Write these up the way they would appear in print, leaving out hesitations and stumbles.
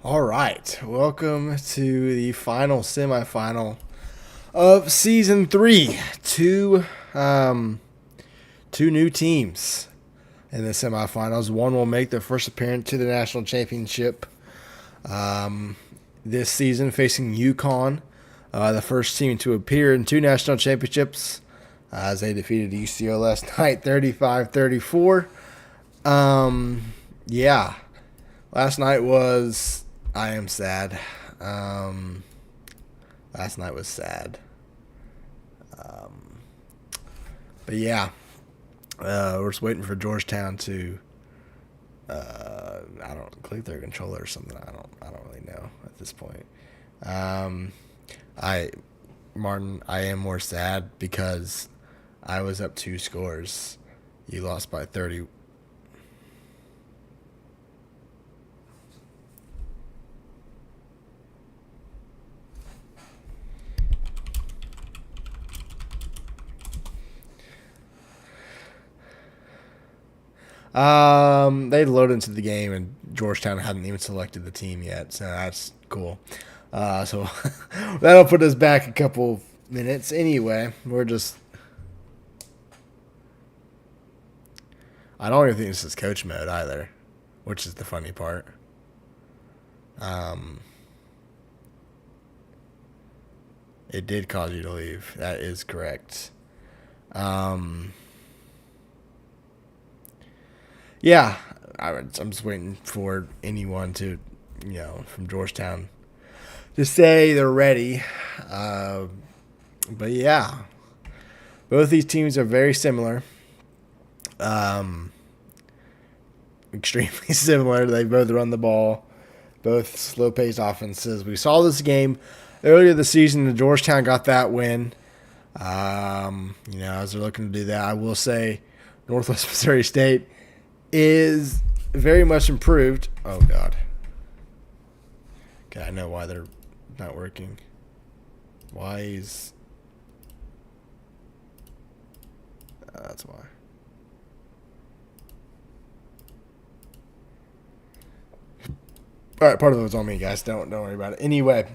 All right, welcome to the final semifinal of season three. Two new teams in the semifinals. One will make their first appearance to the national championship this season, facing UConn, the first team to appear in two national championships, as they defeated UCO last night, 35-34. Yeah, last night was. I am sad. Um, Last night was sad. But yeah, we're just waiting for Georgetown to. I don't click their controller or something. I don't really know at this point. Um, I Martin, I am more sad because I was up two scores. You lost by 30. They loaded into the game, and Georgetown hadn't even selected the team yet, so that's cool. So that'll put us back a couple minutes. Anyway, we're just. I don't even think this is coach mode either, which is the funny part. Um, it did cause you to leave. That is correct. Um, yeah, I'm just waiting for anyone to, from Georgetown to say they're ready. Uh, but yeah, both these teams are very similar. Um, Extremely similar. They both run the ball, both slow-paced offenses. We saw this game earlier this season. Georgetown got that win. As they're looking to do that, I will say Northwest Missouri State is very much improved. Oh, God. Okay, I know why they're not working. Why is... that's why. All right, part of it was on me, guys. Don't worry about it. Anyway,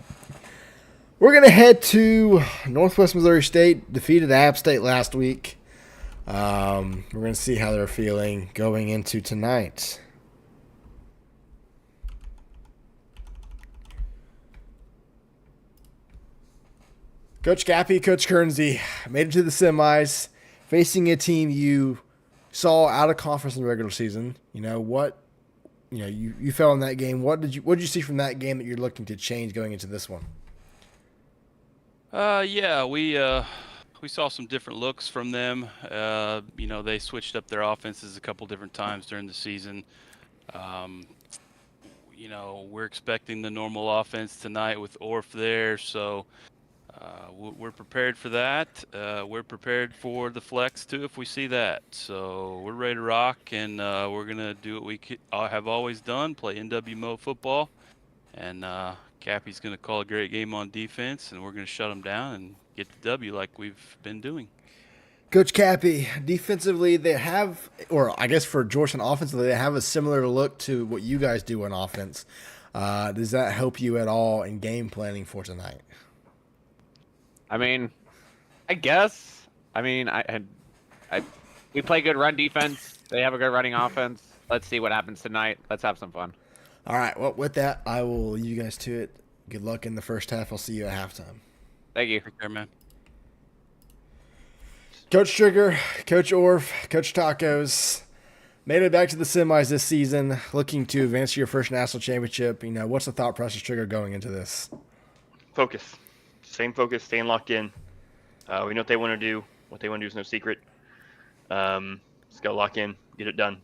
we're gonna head to Northwest Missouri State. Defeated App State last week. We're gonna see how they're feeling going into tonight. Coach Gappy, Coach Kernsey made it to the semis, facing a team you saw out of conference in the regular season. You fell in that game. What did you see from that game that you're looking to change going into this one? Yeah, we saw some different looks from them. They switched up their offenses a couple different times during the season. Um, we're expecting the normal offense tonight with Orf there, so we're prepared for that. We're prepared for the flex too if we see that. So we're ready to rock, and we're gonna do what we have always done: play NWMO football. And Cappy's going to call a great game on defense, and we're going to shut them down and get the W like we've been doing. Coach Cappy, defensively, they have, or I guess for Georgetown offensively, they have a similar look to what you guys do on offense. Does that help you at all in game planning for tonight? I mean, I guess. I we play good run defense. They have a good running offense. Let's see what happens tonight. Let's have some fun. All right. Well, with that, I will leave you guys to it. Good luck in the first half. I'll see you at halftime. Thank you. Take care, man. Coach Trigger, Coach Orf, Coach Tacos made it back to the semis this season, looking to advance to your first national championship. What's the thought process, Trigger, going into this? Focus. Same focus, staying locked in. We know what they want to do. What they want to do is no secret. Just go lock in, get it done.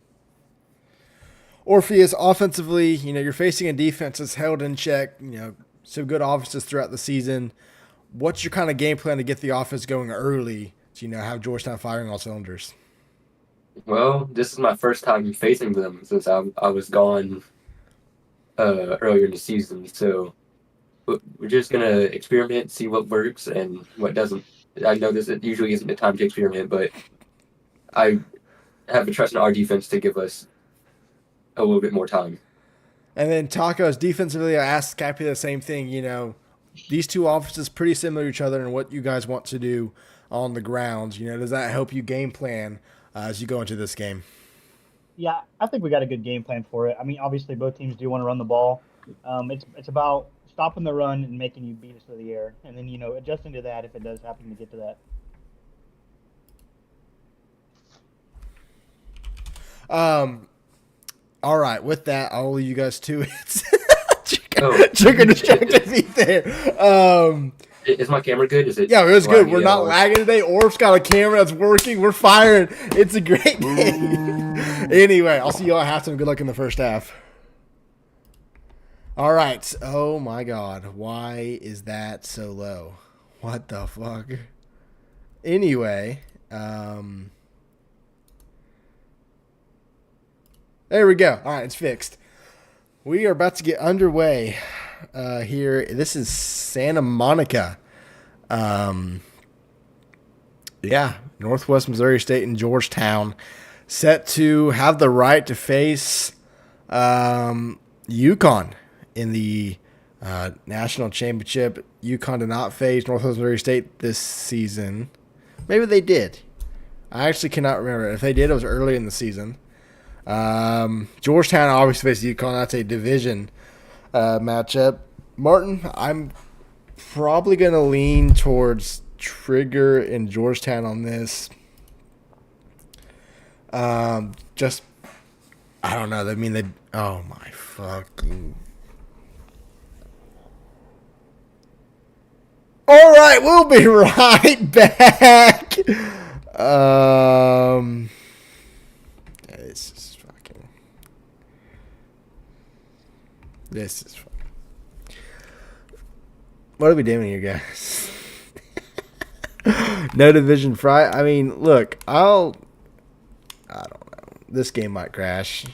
Orpheus, offensively, you're facing a defense that's held in check, some good offenses throughout the season. What's your kind of game plan to get the offense going early to, have Georgetown firing all cylinders? Well, this is my first time facing them since I was gone earlier in the season. So we're just going to experiment, see what works and what doesn't. I know this usually isn't the time to experiment, but I have a trust in our defense to give us a little bit more time. And then Tacos defensively, I asked Cappy the same thing. These two offenses pretty similar to each other and what you guys want to do on the grounds. Does that help you game plan as you go into this game? Yeah, I think we got a good game plan for it. I mean, obviously both teams do want to run the ball. It's about stopping the run and making you beat us to the air, and then adjusting to that if it does happen to get to that. All right, with that, I'll leave you guys to it. Oh. Trigger distracted me there. Is my camera good? Is it? Yeah, it was good. flagging We're at not all? lagging today. Orb's got a camera that's working. We're firing. It's a great day. Anyway, I'll see you all at halftime. Good luck in the first half. All right. Oh, my God. Why is that so low? What the fuck? Anyway, there we go. All right, it's fixed. We are about to get underway here. This is Santa Monica. Northwest Missouri State and Georgetown set to have the right to face UConn in the national championship. UConn did not face Northwest Missouri State this season. Maybe they did. I actually cannot remember. If they did, it was early in the season. Georgetown obviously faced UConn. That's a division matchup. Martin, I'm probably going to lean towards Trigger and Georgetown on this. Just, I don't know. I mean, oh my fucking. All right, we'll be right back. This is fucking. What are we doing here, guys? No division fry. I mean, look, I don't know. This game might crash.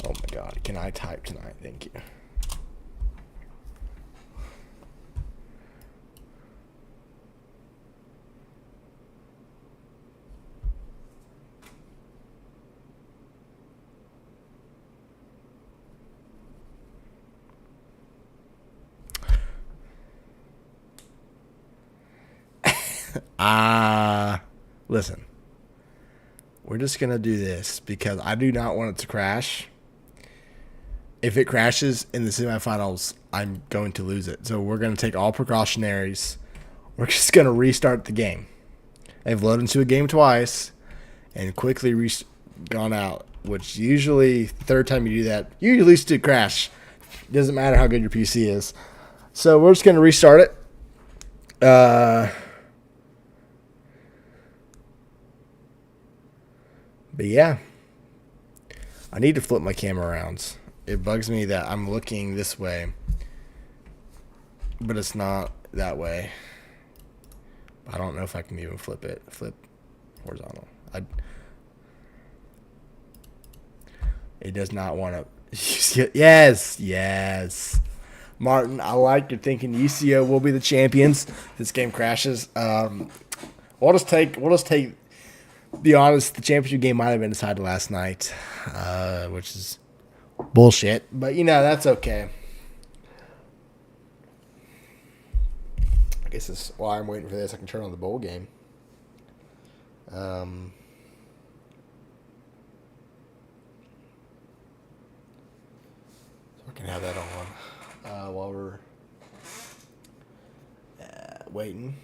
Oh my God, can I type tonight? Thank you. Listen. We're just going to do this because I do not want it to crash. If it crashes in the semifinals, I'm going to lose it. So we're going to take all precautionaries. We're just going to restart the game. They've loaded into a game twice and quickly gone out, which usually, third time you do that, you at least do crash. Doesn't matter how good your PC is. So we're just going to restart it. But yeah, I need to flip my camera around. It bugs me that I'm looking this way, but it's not that way. I don't know if I can even flip horizontal. It does not want to. Yes. Martin, I like your thinking. UCO will be the champions. This game crashes. We'll just take. Be honest, the championship game might have been decided last night, which is bullshit. But, that's okay. I guess that's why I'm waiting for this. I can turn on the bowl game. So I can have that on while we're waiting.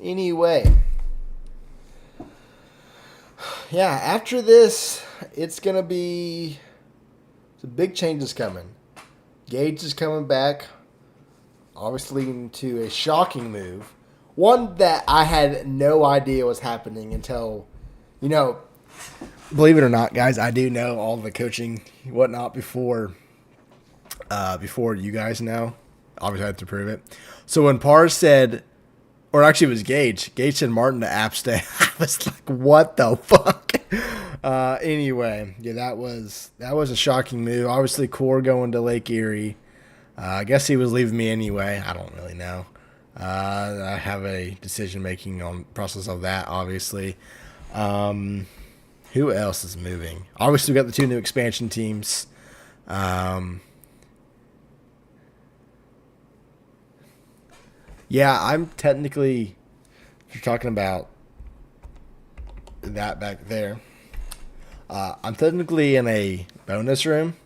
Anyway, yeah, after this, it's going to be some big changes coming. Gage is coming back, obviously leading to a shocking move. One that I had no idea was happening until, believe it or not, guys, I do know all the coaching and whatnot before you guys know. obviously I had to prove it. So when Parr said, or actually it was Gage said Martin to App State, I was like, what the fuck? Anyway, yeah, that was a shocking move. Obviously, Core going to Lake Erie. I guess he was leaving me anyway. I don't really know. I have a decision-making on process of that, obviously. Who else is moving? Obviously, we got the 2 new expansion teams. Yeah, I'm technically, if you're talking about that back there, I'm technically in a bonus room.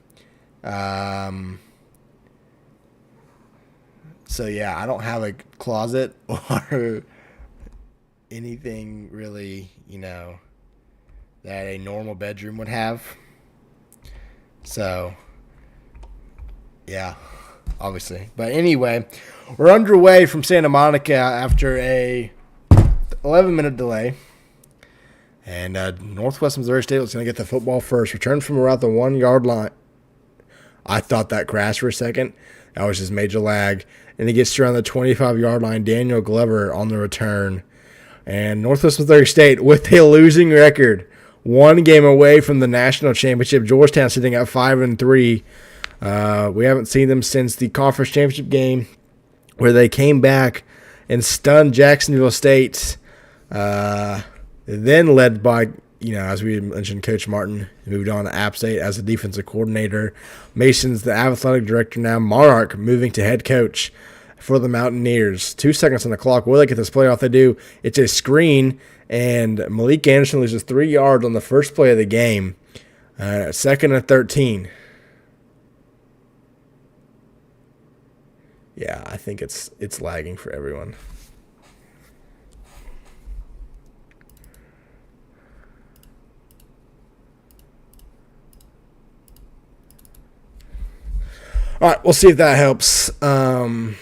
So, yeah, I don't have a closet or anything really, that a normal bedroom would have. So, yeah, obviously. But anyway, we're underway from Santa Monica after a 11-minute delay. And Northwest Missouri State was going to get the football first. Returned from around the 1-yard line. I thought that crashed for a second. That was just major lag. And he gets to around the 25-yard line. Daniel Glover on the return. And Northwest Missouri State, with a losing record, 1 game away from the national championship. Georgetown sitting at 5-3. We haven't seen them since the conference championship game, where they came back and stunned Jacksonville State. Then led by, as we mentioned, Coach Martin moved on to App State as a defensive coordinator. Mason's the athletic director now. Monarch moving to head coach for the Mountaineers. 2 seconds on the clock. Will they get this playoff? They do. It's a screen, and Malik Anderson loses 3 yards on the first play of the game. 2nd and 13. Yeah, I think it's lagging for everyone. All right, we'll see if that helps. I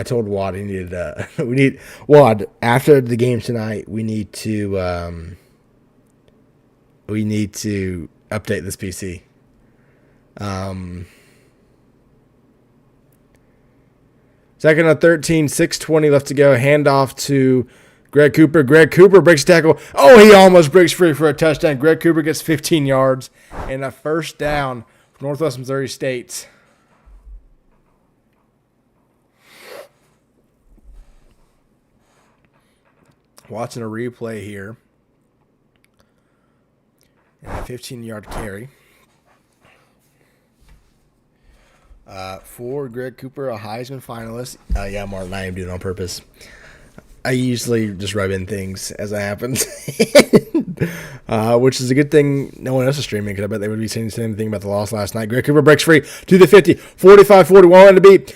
told Wad he needed Wad after the game tonight. We need to update this PC. 2nd and 13, 6:20 left to go. Handoff to Greg Cooper. Greg Cooper breaks tackle. Oh, he almost breaks free for a touchdown. Greg Cooper gets 15 yards and a first down for Northwest Missouri State. Watching a replay here. And a 15-yard carry. For Greg Cooper, a Heisman finalist. Yeah, Martin, I am doing it on purpose. I usually just rub in things as it happens, which is a good thing no one else is streaming, because I bet they would be saying the same thing about the loss last night. Greg Cooper breaks free to the 50, 45-41 to beat.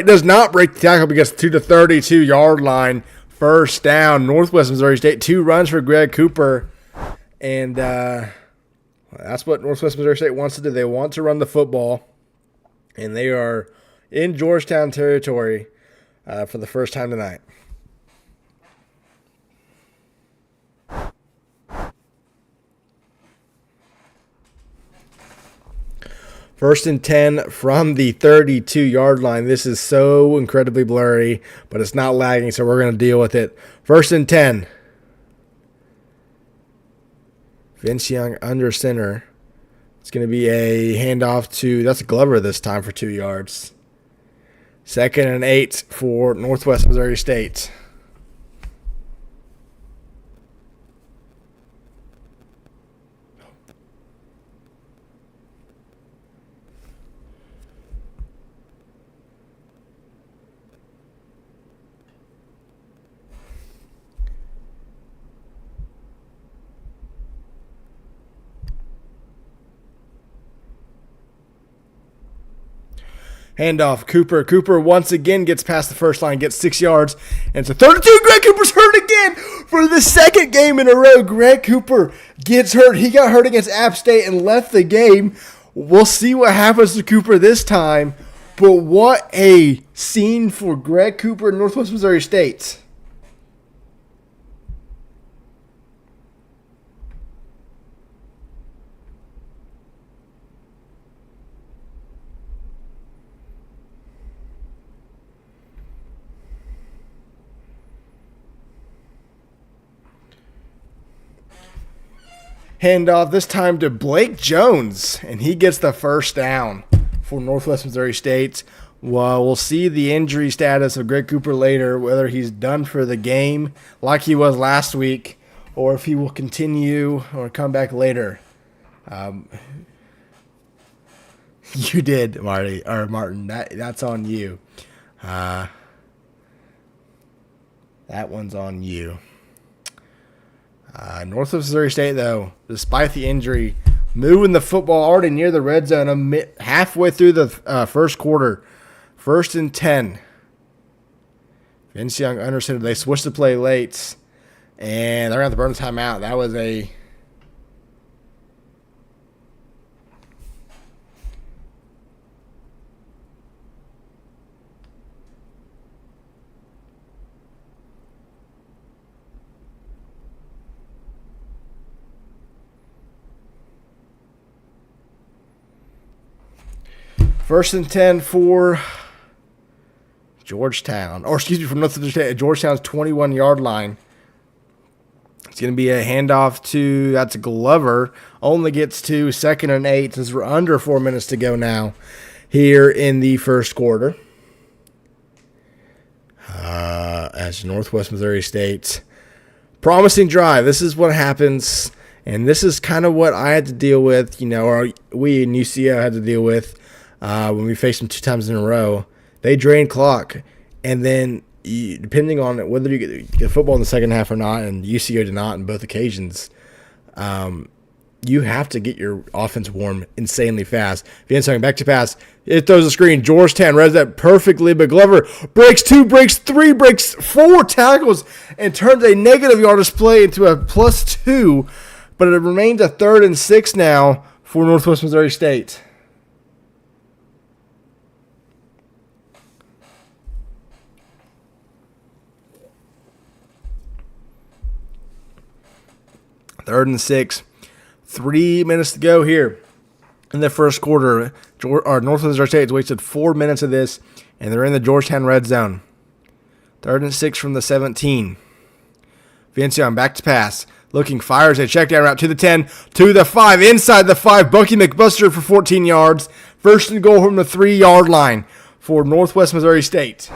Does not break the tackle because to the 32-yard line. First down, Northwest Missouri State. 2 runs for Greg Cooper, and that's what Northwest Missouri State wants to do. They want to run the football, and they are in Georgetown territory for the first time tonight. First and 10 from the 32-yard line. This is so incredibly blurry, but it's not lagging, so we're going to deal with it. First and 10. Vince Young under center. It's going to be a handoff to, that's Glover this time for 2 yards. 2nd and 8 for Northwest Missouri State. Handoff, Cooper. Cooper once again gets past the first line, gets 6 yards, and it's a 32. Greg Cooper's hurt again for the second game in a row. Greg Cooper gets hurt. He got hurt against App State and left the game. We'll see what happens to Cooper this time, but what a scene for Greg Cooper and Northwest Missouri State. Handoff this time to Blake Jones, and he gets the first down for Northwest Missouri State. Well, we'll see the injury status of Greg Cooper later, whether he's done for the game like he was last week, or if he will continue or come back later. You did, Martin. That's on you. That one's on you. Northwest Missouri State, though, despite the injury, moving the football already near the red zone halfway through the first quarter. 1st and 10. Vince Young understood they switched the play late, and they're going to have to burn the timeout. That was a First and 10 for Georgetown. Or, excuse me, from Northwest State at Georgetown's 21-yard line. It's going to be a handoff to, that's Glover. Only gets to 2nd and 8 since we're under 4 minutes to go now here in the first quarter. As Northwest Missouri State. Promising drive. This is what happens, and this is kind of what I had to deal with, or we in UCO had to deal with. When we faced them 2 times in a row, they drain clock, and then depending on whether you get football in the second half or not, and UCO did not on both occasions, you have to get your offense warm insanely fast. Van Song back to pass, it throws a screen. Georgetown reads that perfectly, but Glover breaks 2, breaks 3, breaks 4 tackles, and turns a negative yard display into a +2. But it remains a 3rd and 6 now for Northwest Missouri State. Third and 6. 3 minutes to go here in the first quarter. Northwest Missouri State has wasted 4 minutes of this, and they're in the Georgetown red zone. 3rd and 6 from the 17. Vince Young back to pass. Looking, fires a check down route to the 10, to the 5, inside the 5. Bucky McBuster for 14 yards. 1st and goal from the 3-yard line for Northwest Missouri State.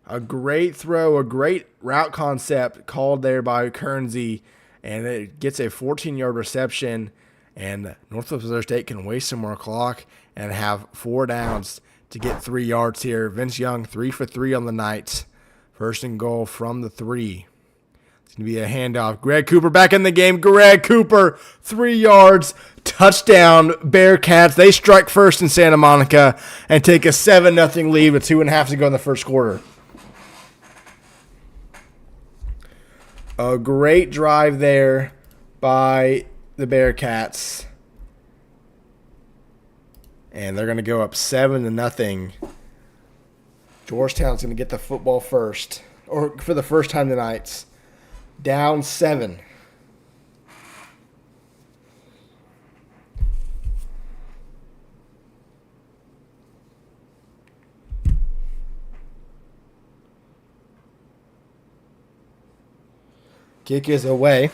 A great throw, a great route concept called there by Kernsey, and it gets a 14-yard reception, and Northwest Missouri State can waste some more clock and have 4 downs to get 3 yards here. Vince Young, 3 for 3 on the night. 1st and goal from the 3. It's going to be a handoff. Greg Cooper back in the game. Greg Cooper, 3 yards, touchdown, Bearcats. They strike first in Santa Monica and take a 7-0 lead with 2.5 to go in the first quarter. A great drive there by the Bearcats. And they're going to go up 7-0. Georgetown's going to get the football first, or for the first time tonight. Down 7. Kick is away.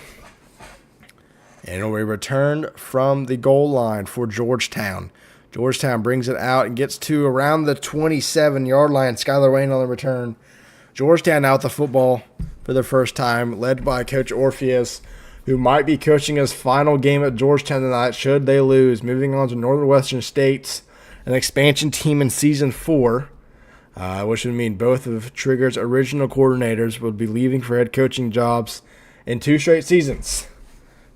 And it'll be returned from the goal line for Georgetown. Georgetown brings it out and gets to around the 27-yard line. Skylar Wayne on the return. Georgetown out the football for the first time, led by Coach Orpheus, who might be coaching his final game at Georgetown tonight should they lose. Moving on to Northwestern State, an expansion team in Season 4, which would mean both of Trigger's original coordinators would be leaving for head coaching jobs in 2 straight seasons.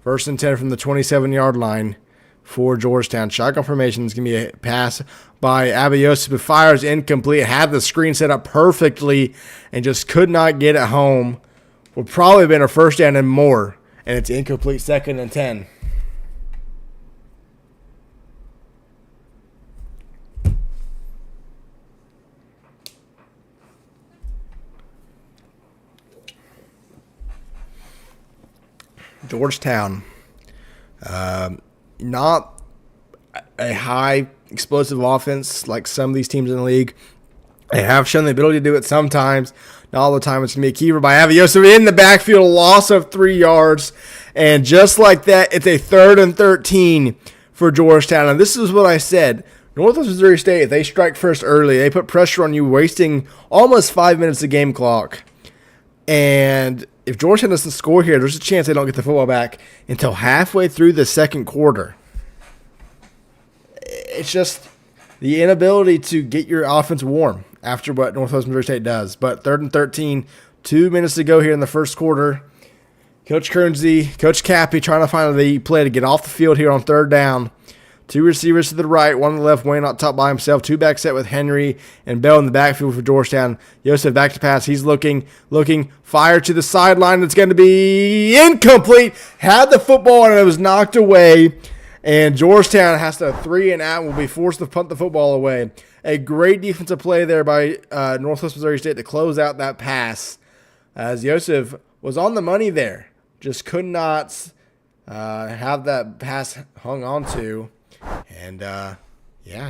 1st and 10 from the 27-yard line for Georgetown. Shotgun formation is going to be a pass by Abiyosi, but fires incomplete. Had the screen set up perfectly and just could not get it home. Would probably have been a first down and more, and it's incomplete. 2nd and 10. Georgetown, not a high explosive offense like some of these teams in the league, They have shown the ability to do it sometimes. Not all the time. It's going to be a keeper by Aviosov in the backfield, a loss of 3 yards. And just like that, it's a 3rd and 13 for Georgetown. And this is what I said. Northwest Missouri State, if they strike first early, they put pressure on you, wasting almost 5 minutes of game clock. And if Georgetown doesn't score here, there's a chance they don't get the football back until halfway through the second quarter. It's just the inability to get your offense warm after what Northwest Missouri State does. But 3rd and 13, 2 minutes to go here in the first quarter. Coach Kernsey, Coach Cappy trying to find the play to get off the field here on 3rd down. 2 receivers to the right, 1 on the left, Wayne out top by himself. 2 back set with Henry and Bell in the backfield for Georgetown. Yosef back to pass. He's looking, fire to the sideline. It's going to be incomplete. Had the football and it was knocked away. And Georgetown has to 3 and out and will be forced to punt the football away. A great defensive play there by Northwest Missouri State to close out that pass, as Yosef was on the money there. Just could not have that pass hung on to. And,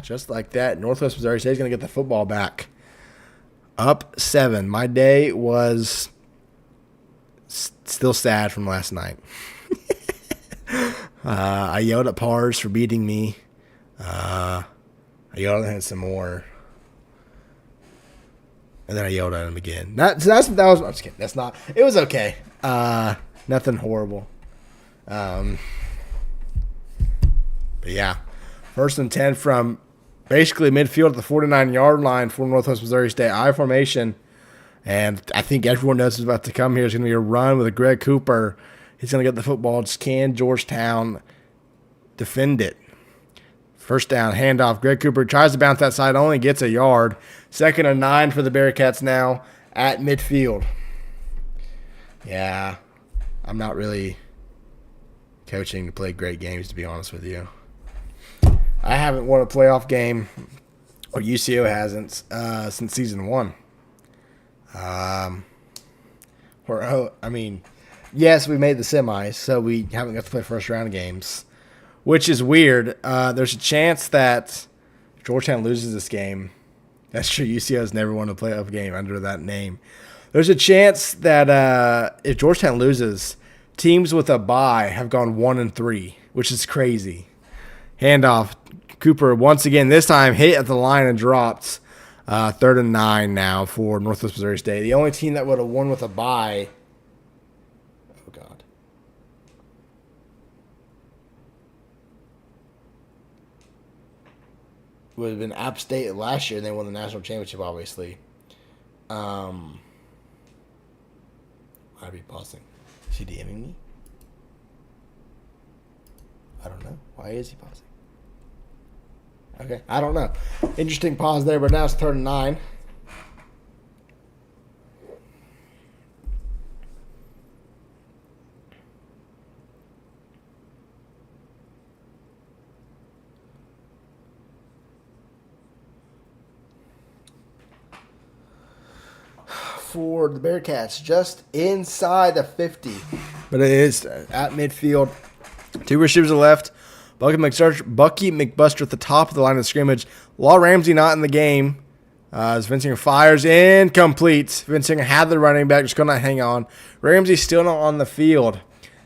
just like that, Northwest Missouri State is going to get the football back. Up 7. My day was still sad from last night. I yelled at Pars for beating me. I yelled at him some more. And then I yelled at him again. That was I'm just kidding. That's not. It was okay. Nothing horrible. But yeah. 1st and 10 from basically midfield at the 49-yard line for Northwest Missouri State. I formation. And I think everyone knows what's about to come here. It's going to be a run with Greg Cooper. He's going to get the football. Just can Georgetown defend it? 1st down, handoff. Greg Cooper tries to bounce that side, only gets a yard. 2nd and 9 for the Bearcats now at midfield. Yeah, I'm not really coaching to play great games, to be honest with you. I haven't won a playoff game, or UCO hasn't, since season 1. Yes, we made the semis, so we haven't got to play first round games, which is weird. There's a chance that Georgetown loses this game. That's true. UCO has never won a playoff game under that name. There's a chance that if Georgetown loses, teams with a bye have gone 1-3, which is crazy. Handoff. Cooper once again, this time hit at the line and dropped. 3rd and 9 now for Northwest Missouri State. The only team that would have won with a bye. Oh, God. Would have been App State last year, and they won the national championship, obviously. I'd be pausing. Is he DMing me? I don't know. Why is he pausing? Okay, I don't know. Interesting pause there, but now it's 3rd and 9. For the Bearcats, just inside the 50. But it is at midfield. 2 receivers to the left. Bucky McBuster at the top of the line of scrimmage. Law Ramsey not in the game. As Vincinger fires incomplete. Vincinger had the running back, just could not hang on. Ramsey still not on the field.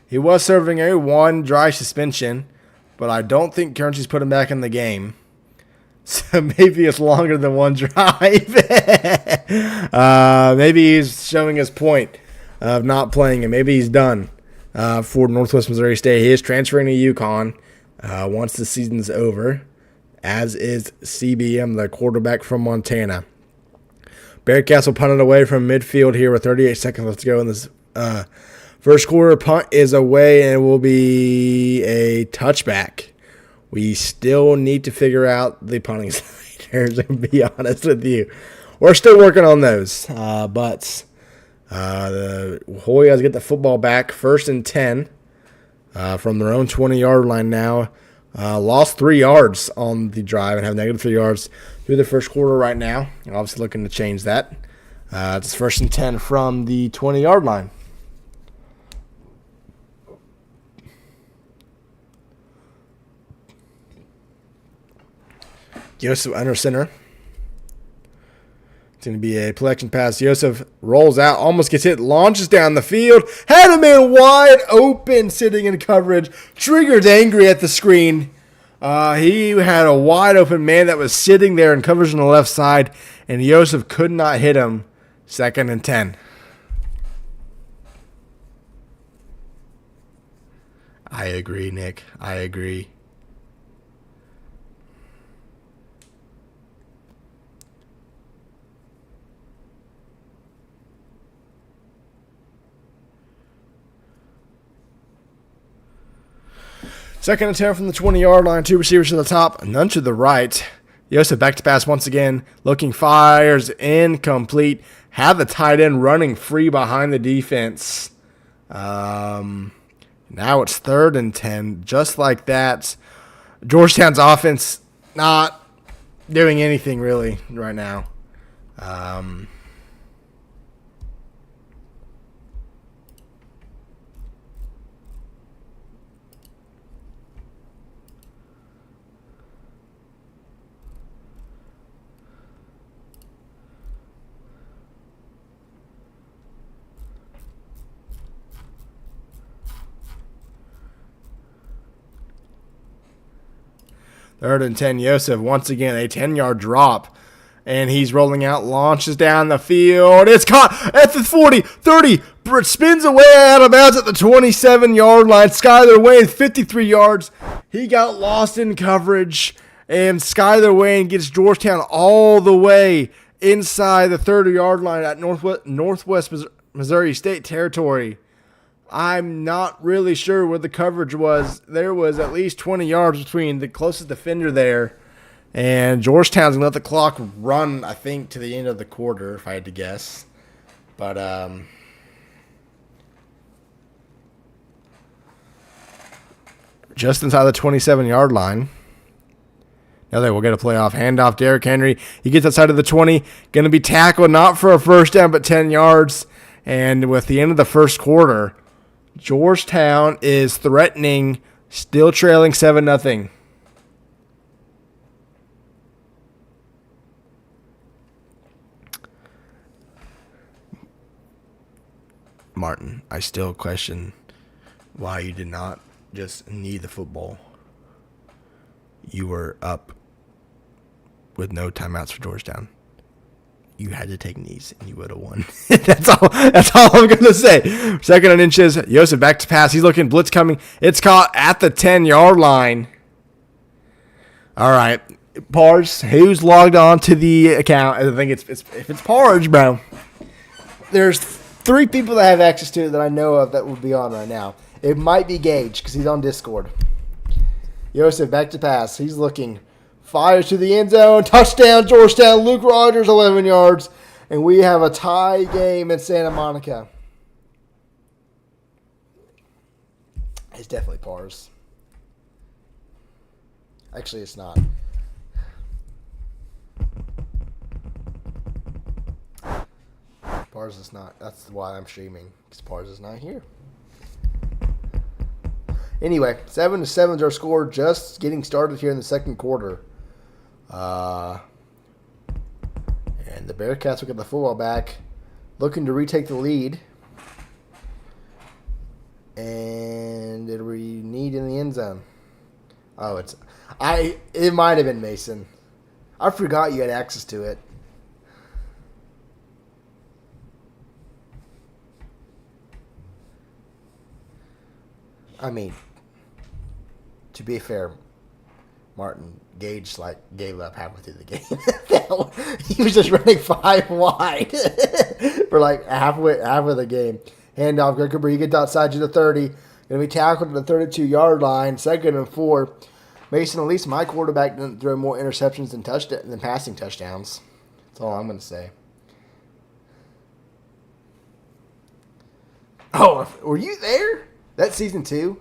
He was serving a 1 dry suspension, but I don't think Kernsey's put him back in the game. So maybe it's longer than 1 drive. Maybe he's showing his point of not playing, and maybe he's done for Northwest Missouri State. He is transferring to UConn once the season's over, as is CBM, the quarterback from Montana. Bearcats will punt it away from midfield here with 38 seconds left to go in this first quarter. Punt is away, and it will be a touchback. We still need to figure out the punting sliders, to be honest with you. We're still working on those. But the Hoyas get the football back, 1st and 10 from their own 20-yard line now. Lost 3 yards on the drive and have negative 3 yards through the first quarter right now. Obviously looking to change that. It's 1st and 10 from the 20-yard line. Joseph under center. It's going to be a collection pass. Yosef rolls out, almost gets hit, launches down the field. Had a man wide open sitting in coverage. Triggered angry at the screen. He had a wide open man that was sitting there in coverage on the left side, and Yosef could not hit him. 2nd and 10. I agree, Nick. I agree. Second and 10 from the 20-yard line. 2 receivers to the top, none to the right. Yosef back to pass once again. Looking, fires, incomplete. Have the tight end running free behind the defense. Now it's 3rd and 10. Just like that. Georgetown's offense not doing anything really right now. 3rd and 10. Yosef, once again, a 10-yard drop. And he's rolling out, launches down the field. It's caught at the 40, 30. Spins away out of bounds at the 27-yard line. Skyler Wayne, 53 yards. He got lost in coverage. And Skyler Wayne gets Georgetown all the way inside the 30-yard line at Northwest Missouri State territory. I'm not really sure where the coverage was. There was at least 20 yards between the closest defender there. And Georgetown's going to let the clock run, I think, to the end of the quarter, if I had to guess. But, just inside the 27-yard line. Now they will get a playoff handoff. Derrick Henry, he gets outside of the 20. Going to be tackled, not for a first down, but 10 yards. And with the end of the first quarter, Georgetown is threatening, still trailing 7-0. Martin, I still question why you did not just knee the football. You were up with no timeouts for Georgetown. You had to take knees, and you would have won. That's all I'm going to say. 2nd and inches. Yosef back to pass. He's looking, blitz coming. It's caught at the 10-yard line. All right. Parge, who's logged on to the account? I think if it's Parge, bro. There's 3 people that have access to it that I know of that would be on right now. It might be Gage because he's on Discord. Yosef back to pass. He's looking. Fires to the end zone. Touchdown, Georgetown. Luke Rogers, 11 yards. And we have a tie game in Santa Monica. It's definitely Pars. Actually, it's not. Pars is not. That's why I'm streaming. Because Pars is not here. Anyway, 7-7 is our score. Just getting started here in the second quarter. And the Bearcats will get the football back, looking to retake the lead. And it'll be need in the end zone. Oh, it might have been Mason. I forgot you had access to it. I mean, to be fair, Martin, Gage gave up halfway through the game. He was just running 5 wide for halfway of the game. Handoff, Greg Cooper, he gets outside to the 30. Going to be tackled at the 32-yard line. 2nd and 4. Mason, at least my quarterback didn't throw more interceptions than passing touchdowns. That's all I'm going to say. Oh, were you there? That's season 2?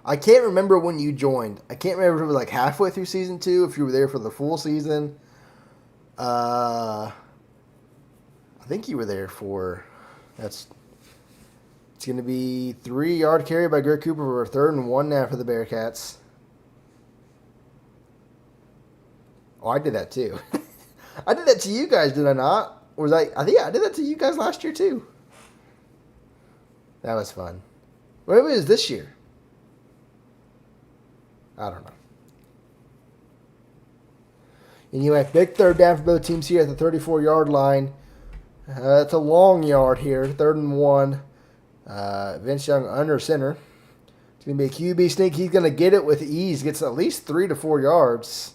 I can't remember when you joined. I can't remember if it was halfway through season 2, if you were there for the full season. I think you were there for. It's going to be 3-yard carry by Greg Cooper for 3rd and 1 now for the Bearcats. Oh, I did that too. I did that to you guys, did I not? Or was I think I did that to you guys last year too. That was fun. Maybe it was this year. I don't know. Anyway, big third down for both teams here at the 34-yard line. It's a long yard here, 3rd and 1. Vince Young under center. It's going to be a QB sneak. He's going to get it with ease. Gets at least 3 to 4 yards.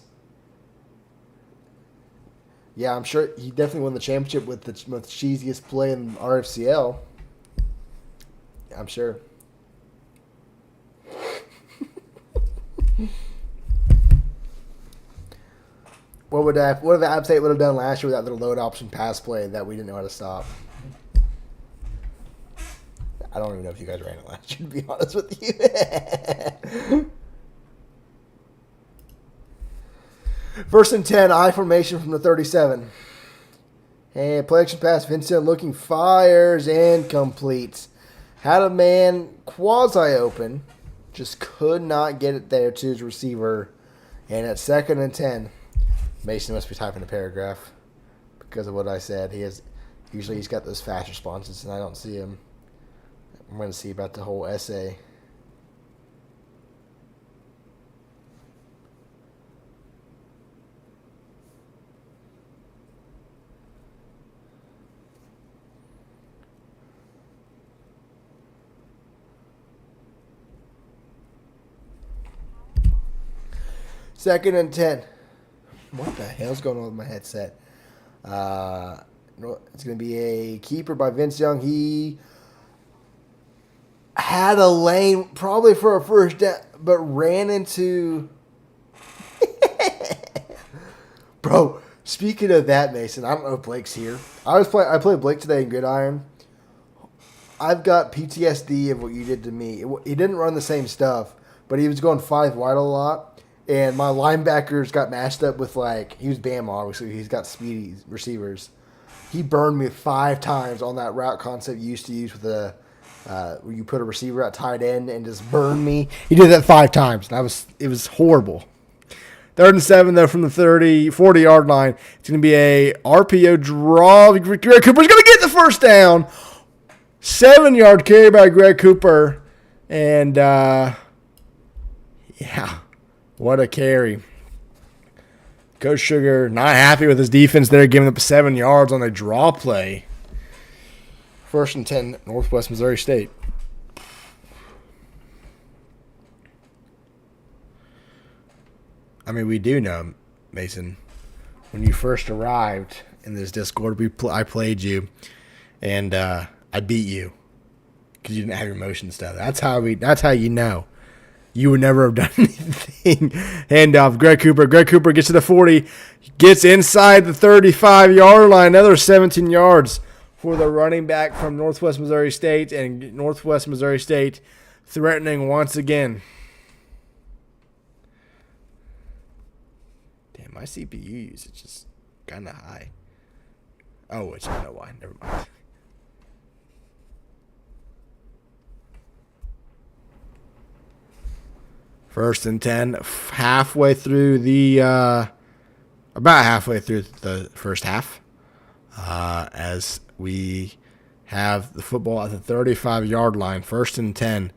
Yeah, I'm sure he definitely won the championship with the most cheesiest play in RFCL. I'm sure. What if App State would have done last year with that little load option pass play that we didn't know how to stop? I don't even know if you guys ran it last year, to be honest with you. 1st and 10, I formation from the 37. And play action pass, Vincent looking, fires and completes. Had a man quasi-open, just could not get it there to his receiver. And at 2nd and 10, Mason must be typing a paragraph because of what I said. Usually he's got those fast responses, and I don't see him. I'm going to see about the whole essay. Second and 10. What the hell's going on with my headset? It's going to be a keeper by Vince Young. He had a lane probably for a first down, but ran into... Bro, speaking of that, Mason, I don't know if Blake's here. I played Blake today in Gridiron. I've got PTSD of what you did to me. He didn't run the same stuff, but he was going 5 wide a lot. And my linebackers got matched up with, he was Bama, obviously. He's got speedy receivers. He burned me 5 times on that route concept you used to use with where you put a receiver at tight end and just burn me. He did that 5 times. And it was horrible. 3rd and 7, though, from the 40-yard line. It's going to be a RPO draw. Greg Cooper's going to get the first down. 7-yard carry by Greg Cooper. And, yeah. What a carry. Coach Sugar not happy with his defense there, giving up 7 yards on a draw play. 1st and 10, Northwest Missouri State. I mean, we do know, Mason, when you first arrived in this Discord, I played you, and I beat you because you didn't have your motion stuff. That's how you know. You would never have done anything. Handoff, Greg Cooper. Greg Cooper gets to the 40, gets inside the 35-yard line, another 17 yards for the running back from Northwest Missouri State, and Northwest Missouri State threatening once again. Damn, my CPU usage is kind of high. Oh, which I know why. Never mind. First and 10, about halfway through the first half, as we have the football at the 35-yard line. 1st and 10.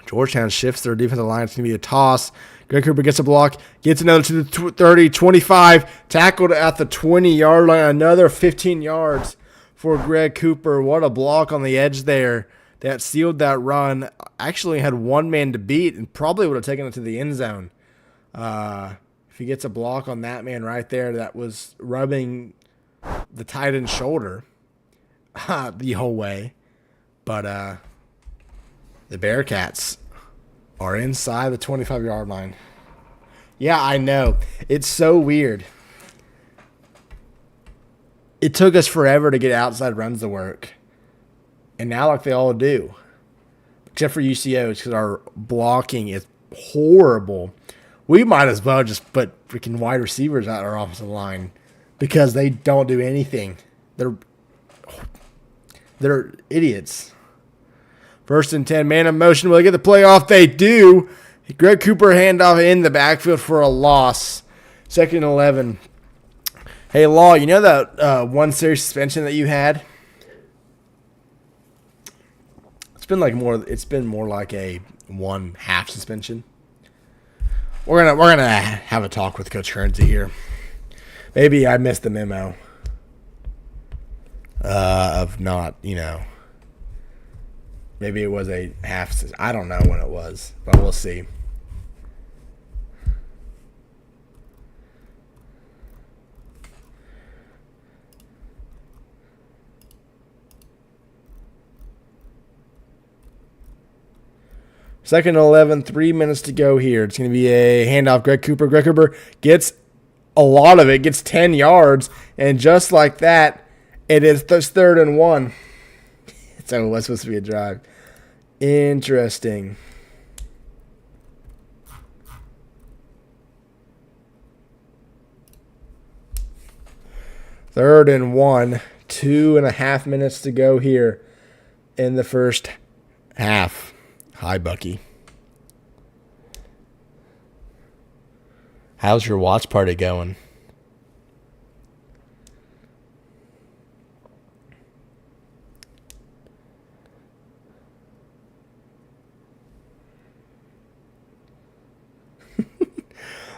Georgetown shifts their defensive line. It's going to be a toss. Greg Cooper gets a block, gets another to the 30, 25, tackled at the 20-yard line. Another 15 yards for Greg Cooper. What a block on the edge there. That sealed that run. Actually had one man to beat and probably would have taken it to the end zone. If he gets a block on that man right there, that was rubbing the tight end's shoulder the whole way. But the Bearcats are inside the 25-yard line. Yeah, I know. It's so weird. It took us forever to get outside runs to work. And now, they all do, except for UCOs, because our blocking is horrible. We might as well just put freaking wide receivers out our offensive line because they don't do anything. They're idiots. 1st and 10, man in motion. Will they get the play off? They do. Greg Cooper handoff in the backfield for a loss. Second and 11. Hey, Law, you know that one series suspension that you had? It's been more like a 1/2 suspension. We're gonna have a talk with Coach Currency here. Maybe I missed the memo of not, maybe it was a half. I don't know when it was, but we'll see. Second and 11, 3 minutes to go here. It's going to be a handoff. Greg Cooper. Greg Cooper gets a lot of it, gets 10 yards, and just like that, it is third and 1. So it was supposed to be a drive. Interesting. Third and 1, 2.5 minutes to go here in the first half. Hi, Bucky. How's your watch party going?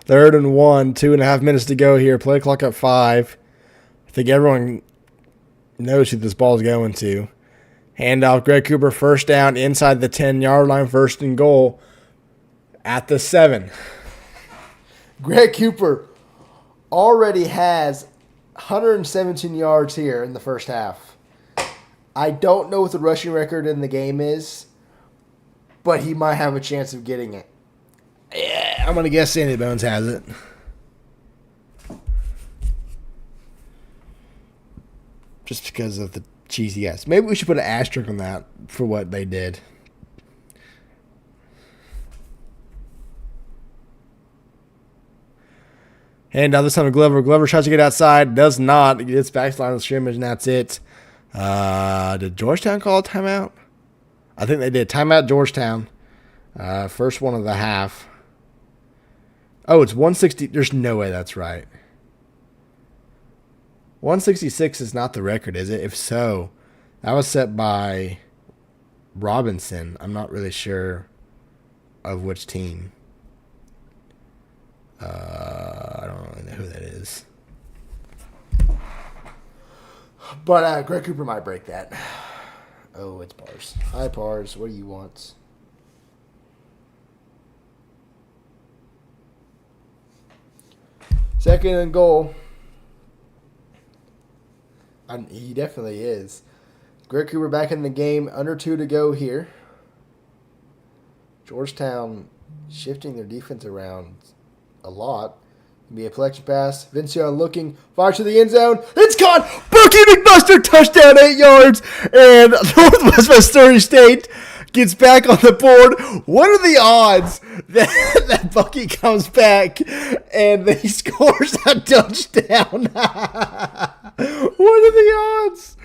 Third and 1, 2.5 minutes to go here. Play clock at 5. I think everyone knows who this ball is going to. Handoff, Greg Cooper, first down inside the 10-yard line, first and goal at the 7. Greg Cooper already has 117 yards here in the first half. I don't know what the rushing record in the game is, but he might have a chance of getting it. Yeah, I'm going to guess Sandy Bones has it. Just because of the cheesy ass. Maybe we should put an asterisk on that for what they did. And now this time to Glover. Glover tries to get outside. Does not. He gets back to the line of scrimmage, and that's it. Did Georgetown call a timeout? I think they did. Timeout Georgetown. First one of the half. Oh, it's 160. There's no way that's right. 166 is not the record, is it? If so, that was set by Robinson. I'm not really sure of which team. I don't really know who that is. But Greg Cooper might break that. Oh, it's Pars. Hi, Pars. What do you want? Second and goal. He definitely is. Greg Cooper back in the game. Under 2 to go here. Georgetown shifting their defense around a lot. It'll be a collection pass. Vincion looking. Fire to the end zone. It's caught. Bucky McBuster touchdown 8 yards. And Northwest Missouri State gets back on the board. What are the odds that Bucky comes back and he scores a touchdown? What are the odds?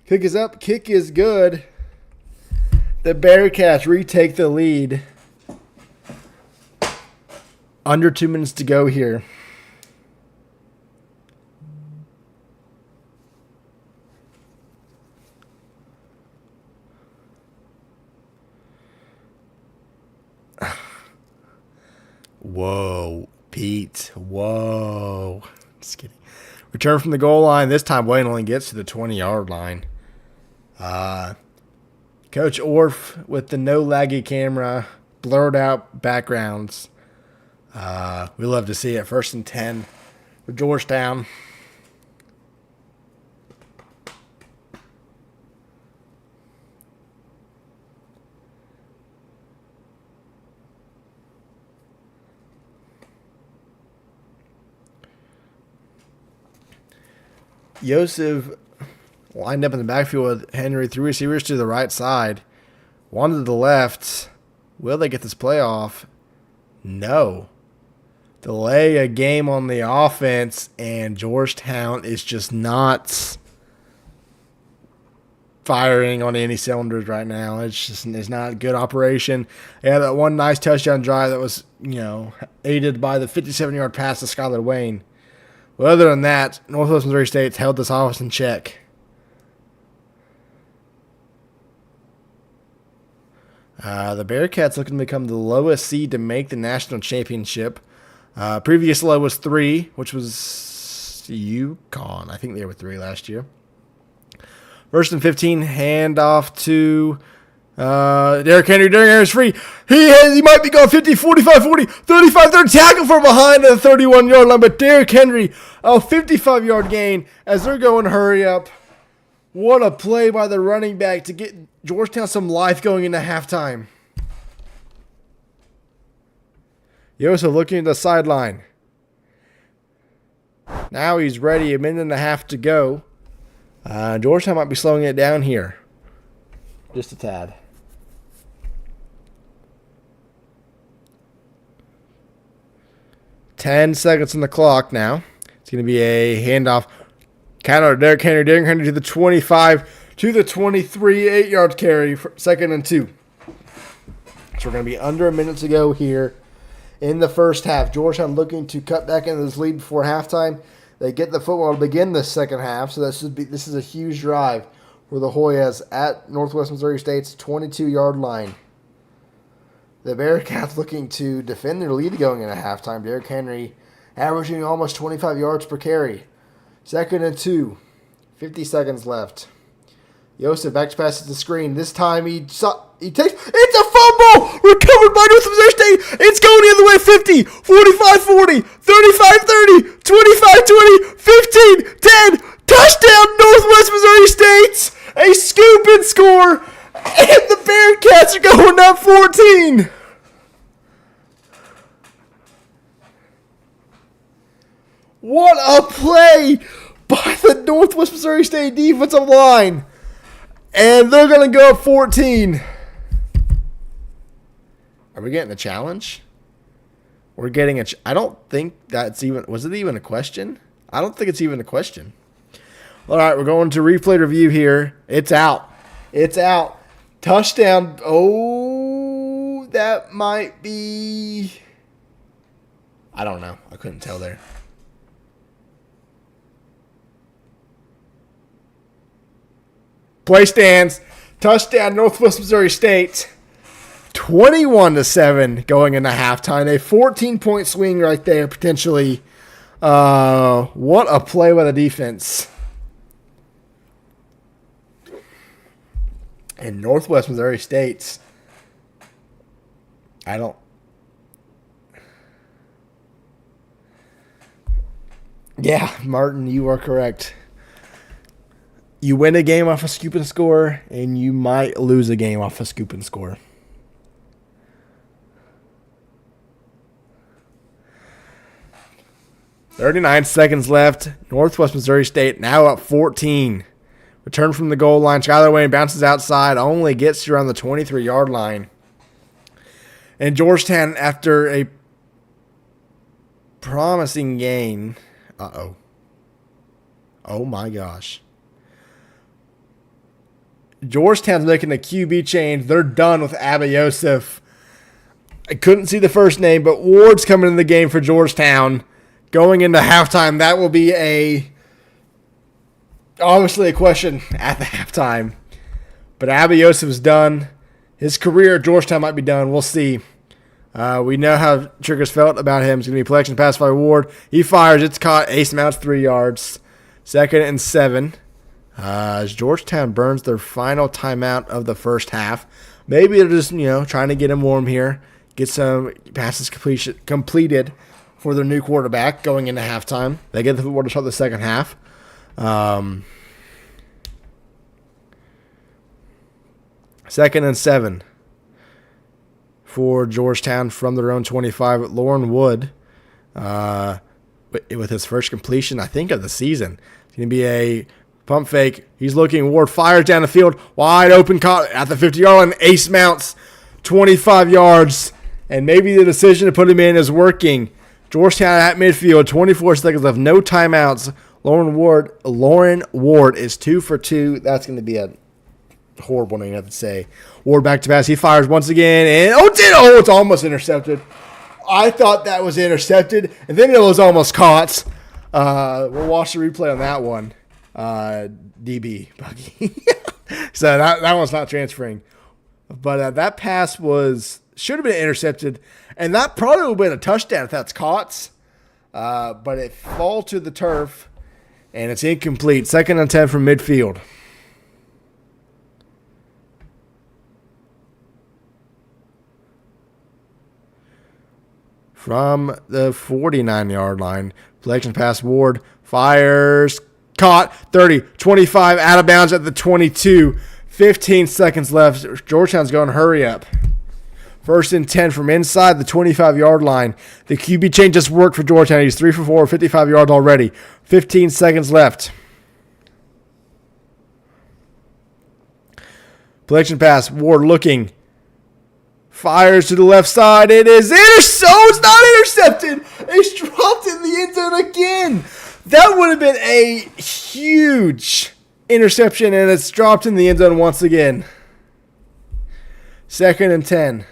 Kick is up. Kick is good. The Bearcats retake the lead. Under 2 minutes to go here. Whoa, Pete. Whoa. Just kidding. Return from the goal line. This time Wayne only gets to the 20-yard line. Coach Orff with the no laggy camera, blurred out backgrounds. We love to see it. 1st and 10 for Georgetown. Yosef lined up in the backfield with Henry, 3 receivers to the right side, 1 to the left. Will they get this playoff? No. delay a game on the offense, and Georgetown is just not firing on any cylinders right now. It's not a good operation. They had that one nice touchdown drive that was, aided by the 57-yard pass to Skylar Wayne. But other than that, Northwest Missouri State's held this offense in check. The Bearcats looking to become the lowest seed to make the national championship. Previous low was 3, which was UConn. I think they were 3 last year. First and 15, handoff to Derrick Henry. Derrick Henry's free. He might be going 50, 45, 40, 35, 30. Tackle from behind at the 31-yard line. But Derrick Henry, a 55-yard gain as they're going hurry up. What a play by the running back to get Georgetown some life going into halftime. Yosa looking at the sideline. Now he's ready. A minute and a half to go. Georgetown might be slowing it down here. Just a tad. Ten seconds on the clock now. It's going to be a handoff. Counter Derrick Henry. Derrick Henry to the 25, to the 23, 8-yard carry, for 2nd and 2. So we're going to be under a minute to go here in the first half. Georgetown looking to cut back into this lead before halftime. They get the football to begin the second half, so this is a huge drive for the Hoyas at Northwest Missouri State's 22-yard line. The Bearcats looking to defend their lead going into halftime. Derrick Henry averaging almost 25 yards per carry. 2nd and 2, 50 seconds left. Yosef back to pass at the screen. This time he takes. It's a fumble! Recovered by North Missouri State. It's going the other way. 50, 45, 40, 35, 30, 25, 20, 15, 10. Touchdown, Northwest Missouri State! A scoop and score. And the Bearcats are going up 14. What a play by the Northwest Missouri State defensive line. And they're going to go up 14. Are we getting a challenge? We're getting a I don't think that's even... Was it even a question? I don't think it's even a question. All right, we're going to replay review here. It's out. It's out. Touchdown. Oh, that might be... I don't know. I couldn't tell there. Play stands. Touchdown, Northwest Missouri State. 21-7 going into halftime. A 14-point swing right there, potentially. What a play by the defense. And Northwest Missouri State's. Yeah, Martin, you are correct. You win a game off a scoop and score, and you might lose a game off a scoop and score. .39 seconds left. Northwest Missouri State now up 14. Return from the goal line. Skylar Wayne bounces outside, only gets to around the 23-yard line. And Georgetown, after a promising gain... Uh-oh. Oh, my gosh. Georgetown's making a QB change. They're done with Abba Yosef. I couldn't see the first name, but Ward's coming in the game for Georgetown. Going into halftime, that will be obviously a question at the halftime. But Abba Yosef's done. His career at Georgetown might be done. We'll see. We know how Triggers felt about him. It's going to be play action pass by Ward. He fires. It's caught. Ace mounts 3 yards. 2nd and 7. As Georgetown burns their final timeout of the first half. Maybe they're just, trying to get him warm here. Get some passes completed for their new quarterback going into halftime. They get the football to start the second half. 2nd and 7 for Georgetown from their own 25. Lauren Wood, with his first completion, I think, of the season. It's going to be a pump fake. He's looking. Ward fires down the field. Wide open, caught at the 50-yard line. Ace mounts 25 yards. And maybe the decision to put him in is working. Georgetown at midfield, 24 seconds left, no timeouts. Lauren Ward is 2 for 2. That's going to be a horrible name, I have to say. Ward back to pass. He fires once again, and it's almost intercepted. I thought that was intercepted, and then it was almost caught. We'll watch the replay on that one. DB, Buggy. So that one's not transferring. But that pass should have been intercepted, and that probably would have been a touchdown if that's caught. But it falls to the turf, and it's incomplete. 2nd and 10 from midfield. From the 49-yard line, collection pass. Ward fires, caught, 30, 25, out of bounds at the 22. 15 seconds left. Georgetown's going to hurry up. 1st and 10 from inside the 25-yard line. The QB change just worked for Georgetown. He's 3 for 4, 55 yards already. 15 seconds left. Collection pass. Ward looking. Fires to the left side. It is it's not intercepted. It's dropped in the end zone again. That would have been a huge interception, and it's dropped in the end zone once again. 2nd and 10.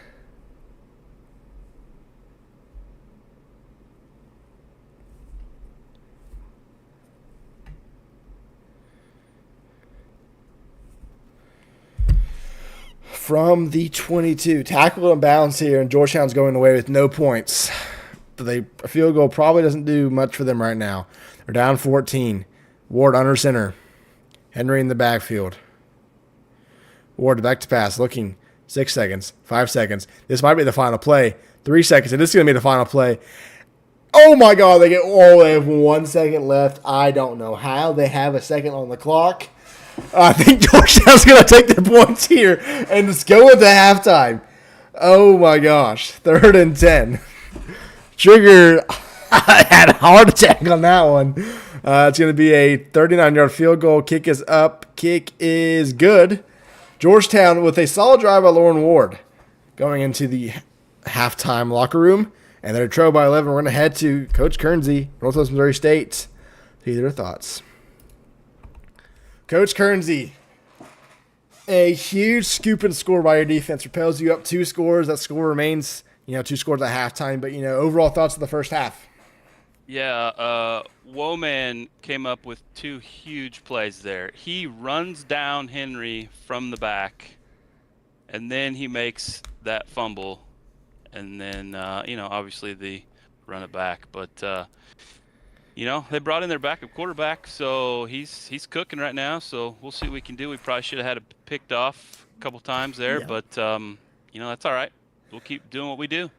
From the 22. Tackle and bounce here, and Georgetown's going away with no points. But a field goal probably doesn't do much for them right now. They're down 14. Ward under center. Henry in the backfield. Ward back to pass, looking. 6 seconds. 5 seconds. This might be the final play. 3 seconds, and this is going to be the final play. Oh, my God. They have 1 second left. I don't know how they have a second on the clock. I think Georgetown's going to take the points here and just go into halftime. Oh, my gosh. 3rd and 10. Sugar had a heart attack on that one. It's going to be a 39-yard field goal. Kick is up. Kick is good. Georgetown with a solid drive by Lauren Ward going into the halftime locker room. And they're trailed by 11. We're going to head to Coach Kernsey, Northwest Missouri State, to hear their thoughts. Coach Kernsey, a huge scoop and score by your defense propels you up 2 scores. That score remains, 2 scores at halftime. But, overall thoughts of the first half. Yeah, Woman came up with 2 huge plays there. He runs down Henry from the back, and then he makes that fumble. And then, obviously they run it back. But, they brought in their backup quarterback, so he's cooking right now. So we'll see what we can do. We probably should have had it picked off a couple times there, but that's all right. We'll keep doing what we do.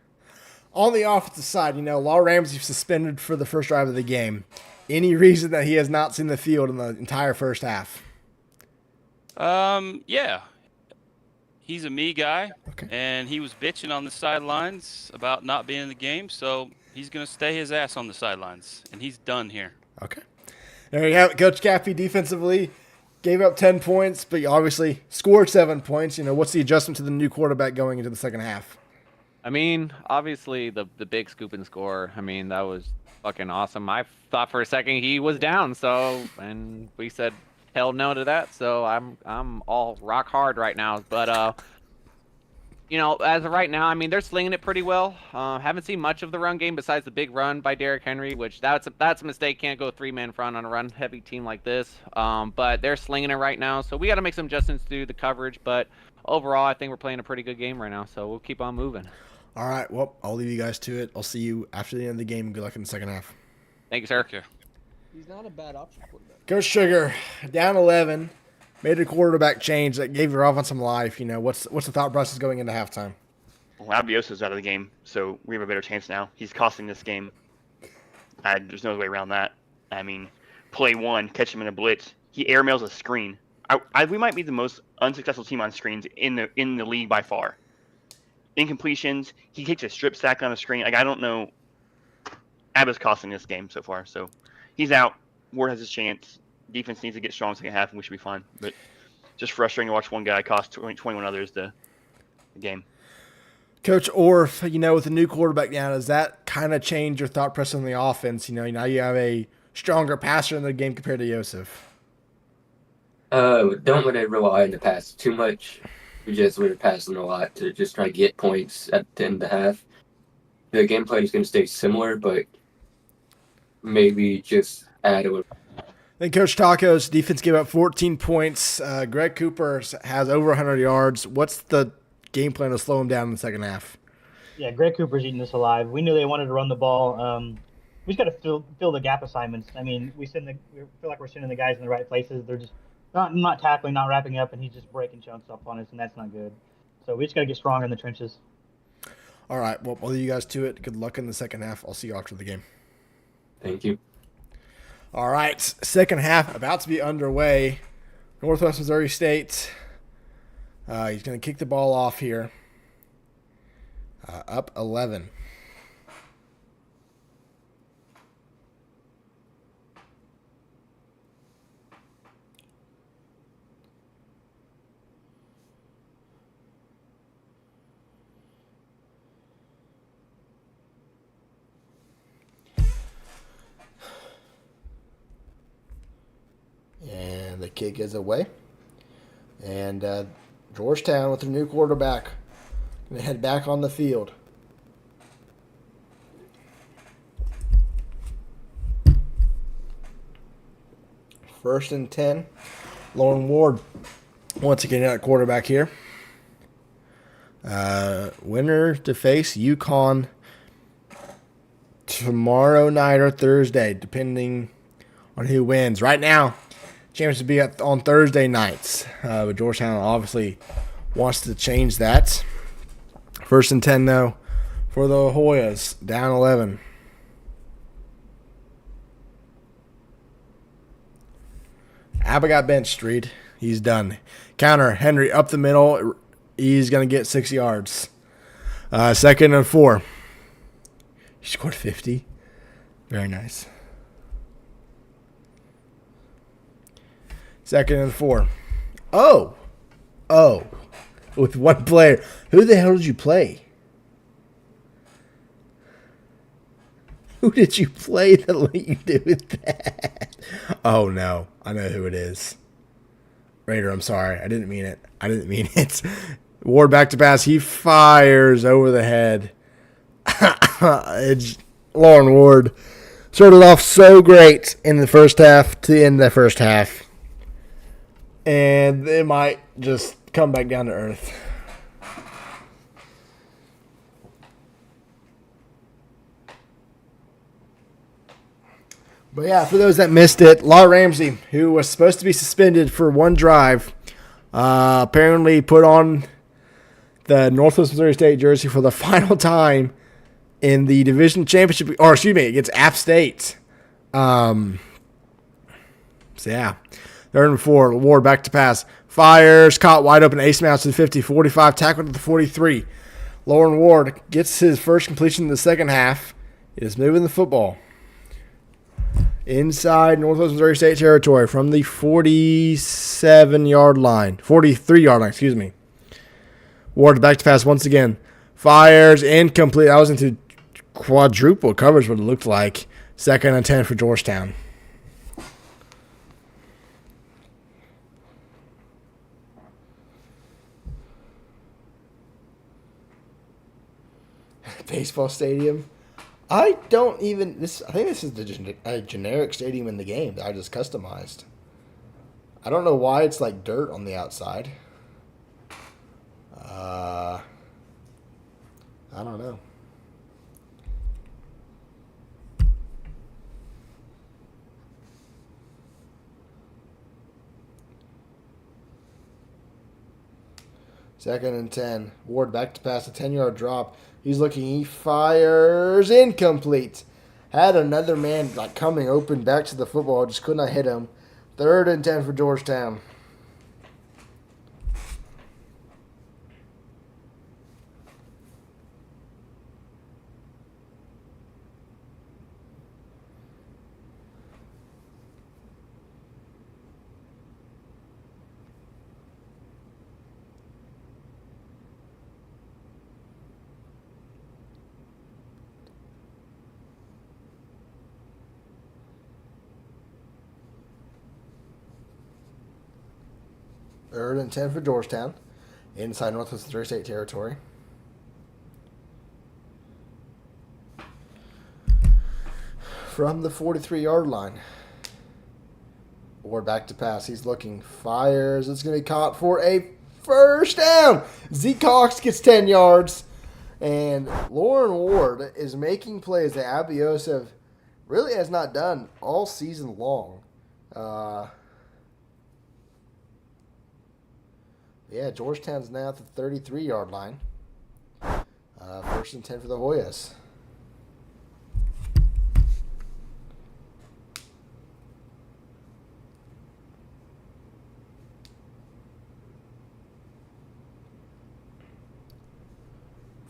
On the offensive side, Law Ramsey suspended for the first drive of the game. Any reason that he has not seen the field in the entire first half? Yeah. He's a me guy, Okay. and he was bitching on the sidelines about not being in the game, so he's going to stay his ass on the sidelines, and he's done here. Okay. There you have it. Coach Caffey defensively gave up 10 points, but you obviously scored 7 points. What's the adjustment to the new quarterback going into the second half? I mean, obviously the big scoop and score. I mean, that was fucking awesome. I thought for a second he was down, and we said hell no to that. So I'm all rock hard right now. But as of right now, I mean, they're slinging it pretty well. Haven't seen much of the run game besides the big run by Derrick Henry, which that's a mistake. Can't go 3-man front on a run-heavy team like this. But they're slinging it right now, so we got to make some adjustments to the coverage. But overall, I think we're playing a pretty good game right now, so we'll keep on moving. All right. Well, I'll leave you guys to it. I'll see you after the end of the game. Good luck in the second half. Thank you, sir. Okay. He's not a bad option quarterback. Coach Sugar, down 11, made a quarterback change that gave your offense some life. What's the thought process going into halftime? Well, Abiosa's out of the game, so we have a better chance now. He's costing this game. There's no way around that. I mean, play 1, catch him in a blitz. He airmails a screen. We might be the most unsuccessful team on screens in the league by far. Incompletions. He takes a strip sack on a screen. I don't know. Abba's costing this game so far, so he's out. Ward has his chance. Defense needs to get strong second half, and we should be fine. But just frustrating to watch one guy cost 21 others the game. Coach Orff, with the new quarterback now, does that kind of change your thought process on the offense? Now you have a stronger passer in the game compared to Joseph. Don't want to rely on the pass too much. We just were passing a lot to just try to get points at the end of the half. The game plan is going to stay similar, but maybe just add a little. Then Coach Taco's defense gave up 14 points. Greg Cooper has over 100 yards. What's the game plan to slow him down in the second half? Yeah, Greg Cooper's eating this alive. We knew they wanted to run the ball. We just got to fill the gap assignments. I mean, we feel like we're sending the guys in the right places. They're just not tackling, not wrapping up, and he's just breaking chunks up on us, and that's not good. So we just got to get stronger in the trenches. All right. Well, I'll leave you guys to it. Good luck in the second half. I'll see you after the game. Thank you. All right. Second half about to be underway. Northwest Missouri State. He's going to kick the ball off here. Up 11. And the kick is away. And Georgetown with their new quarterback. Going to head back on the field. First and 10. Lauren Ward once again at quarterback here. Winner to face UConn tomorrow night or Thursday, depending on who wins. Right now, chance to be on Thursday nights. But Georgetown obviously wants to change that. First and 10, though, for the Hoyas. Down 11. Abba got benched, Reed. He's done. Counter, Henry up the middle. He's going to get 6 yards. Second and 4. He scored 50. Very nice. Second and 4. Oh. With one player. Who the hell did you play? Who did you play that let you do that? Oh, no. I know who it is. Raider, I'm sorry. I didn't mean it. Ward back to pass. He fires over the head. It's Lauren Ward. Started off so great in the first half to the end of the first half. And it might just come back down to earth. But yeah, for those that missed it, Law Ramsey, who was supposed to be suspended for one drive, apparently put on the Northwest Missouri State jersey for the final time in the division championship, against App State. So yeah, third and 4. Ward back to pass. Fires, caught wide open, ace mounts to the 50, 45, tackled to the 43. Lauren Ward gets his first completion in the second half. Is moving the football inside Northwest Missouri State territory from the 43-yard line, excuse me. Ward back to pass once again. Fires, incomplete. I was into quadruple coverage, what it looked like. Second and 10 for Georgetown. Baseball stadium. I think this is a generic stadium in the game that I just customized. I don't know why it's like dirt on the outside. I don't know. Second and 10. Ward back to pass a 10-yard drop. He's looking. He fires. Incomplete. Had another man coming open back to the football. Just could not hit him. Third and 10 for Georgetown. Third and 10 for Georgetown. Inside Northwest Missouri State territory. From the 43-yard line. Ward back to pass. He's looking. Fires. It's going to be caught for a first down. Zeke Cox gets 10 yards. And Lauren Ward is making plays that Abiosa really has not done all season long. Georgetown's now at the 33-yard line. First and 10 for the Hoyas.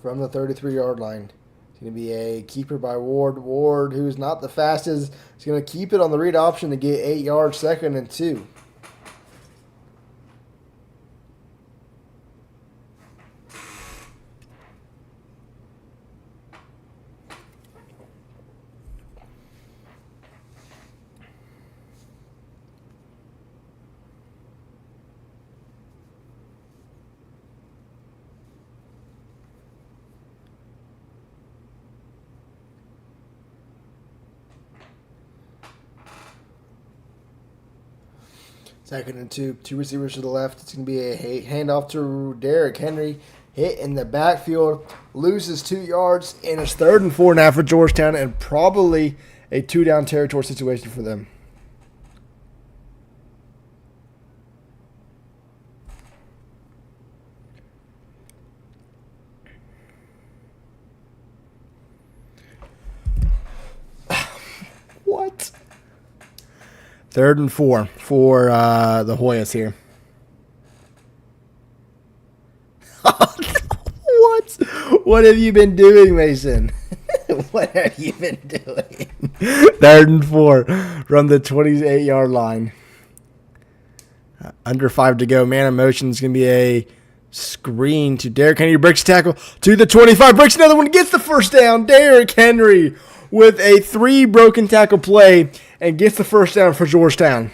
From the 33-yard line. It's going to be a keeper by Ward. Ward, who's not the fastest, is going to keep it on the read option to get 8 yards, 2nd and 2. Second and 2. 2 receivers to the left. It's going to be a handoff to Derrick Henry. Hit in the backfield. Loses 2 yards. And it's 3rd and 4 now for Georgetown. And probably a 2-down territory situation for them. What? 3rd and 4 for the Hoyas here. What? What have you been doing, Mason? What have you been doing? 3rd and 4 from the 28-yard line. Under 5 to go. Man in motion is going to be a screen to Derrick Henry. Breaks tackle to the 25. Breaks another one. Gets the first down. Derrick Henry with a 3 broken tackle play and gets the first down for Georgetown.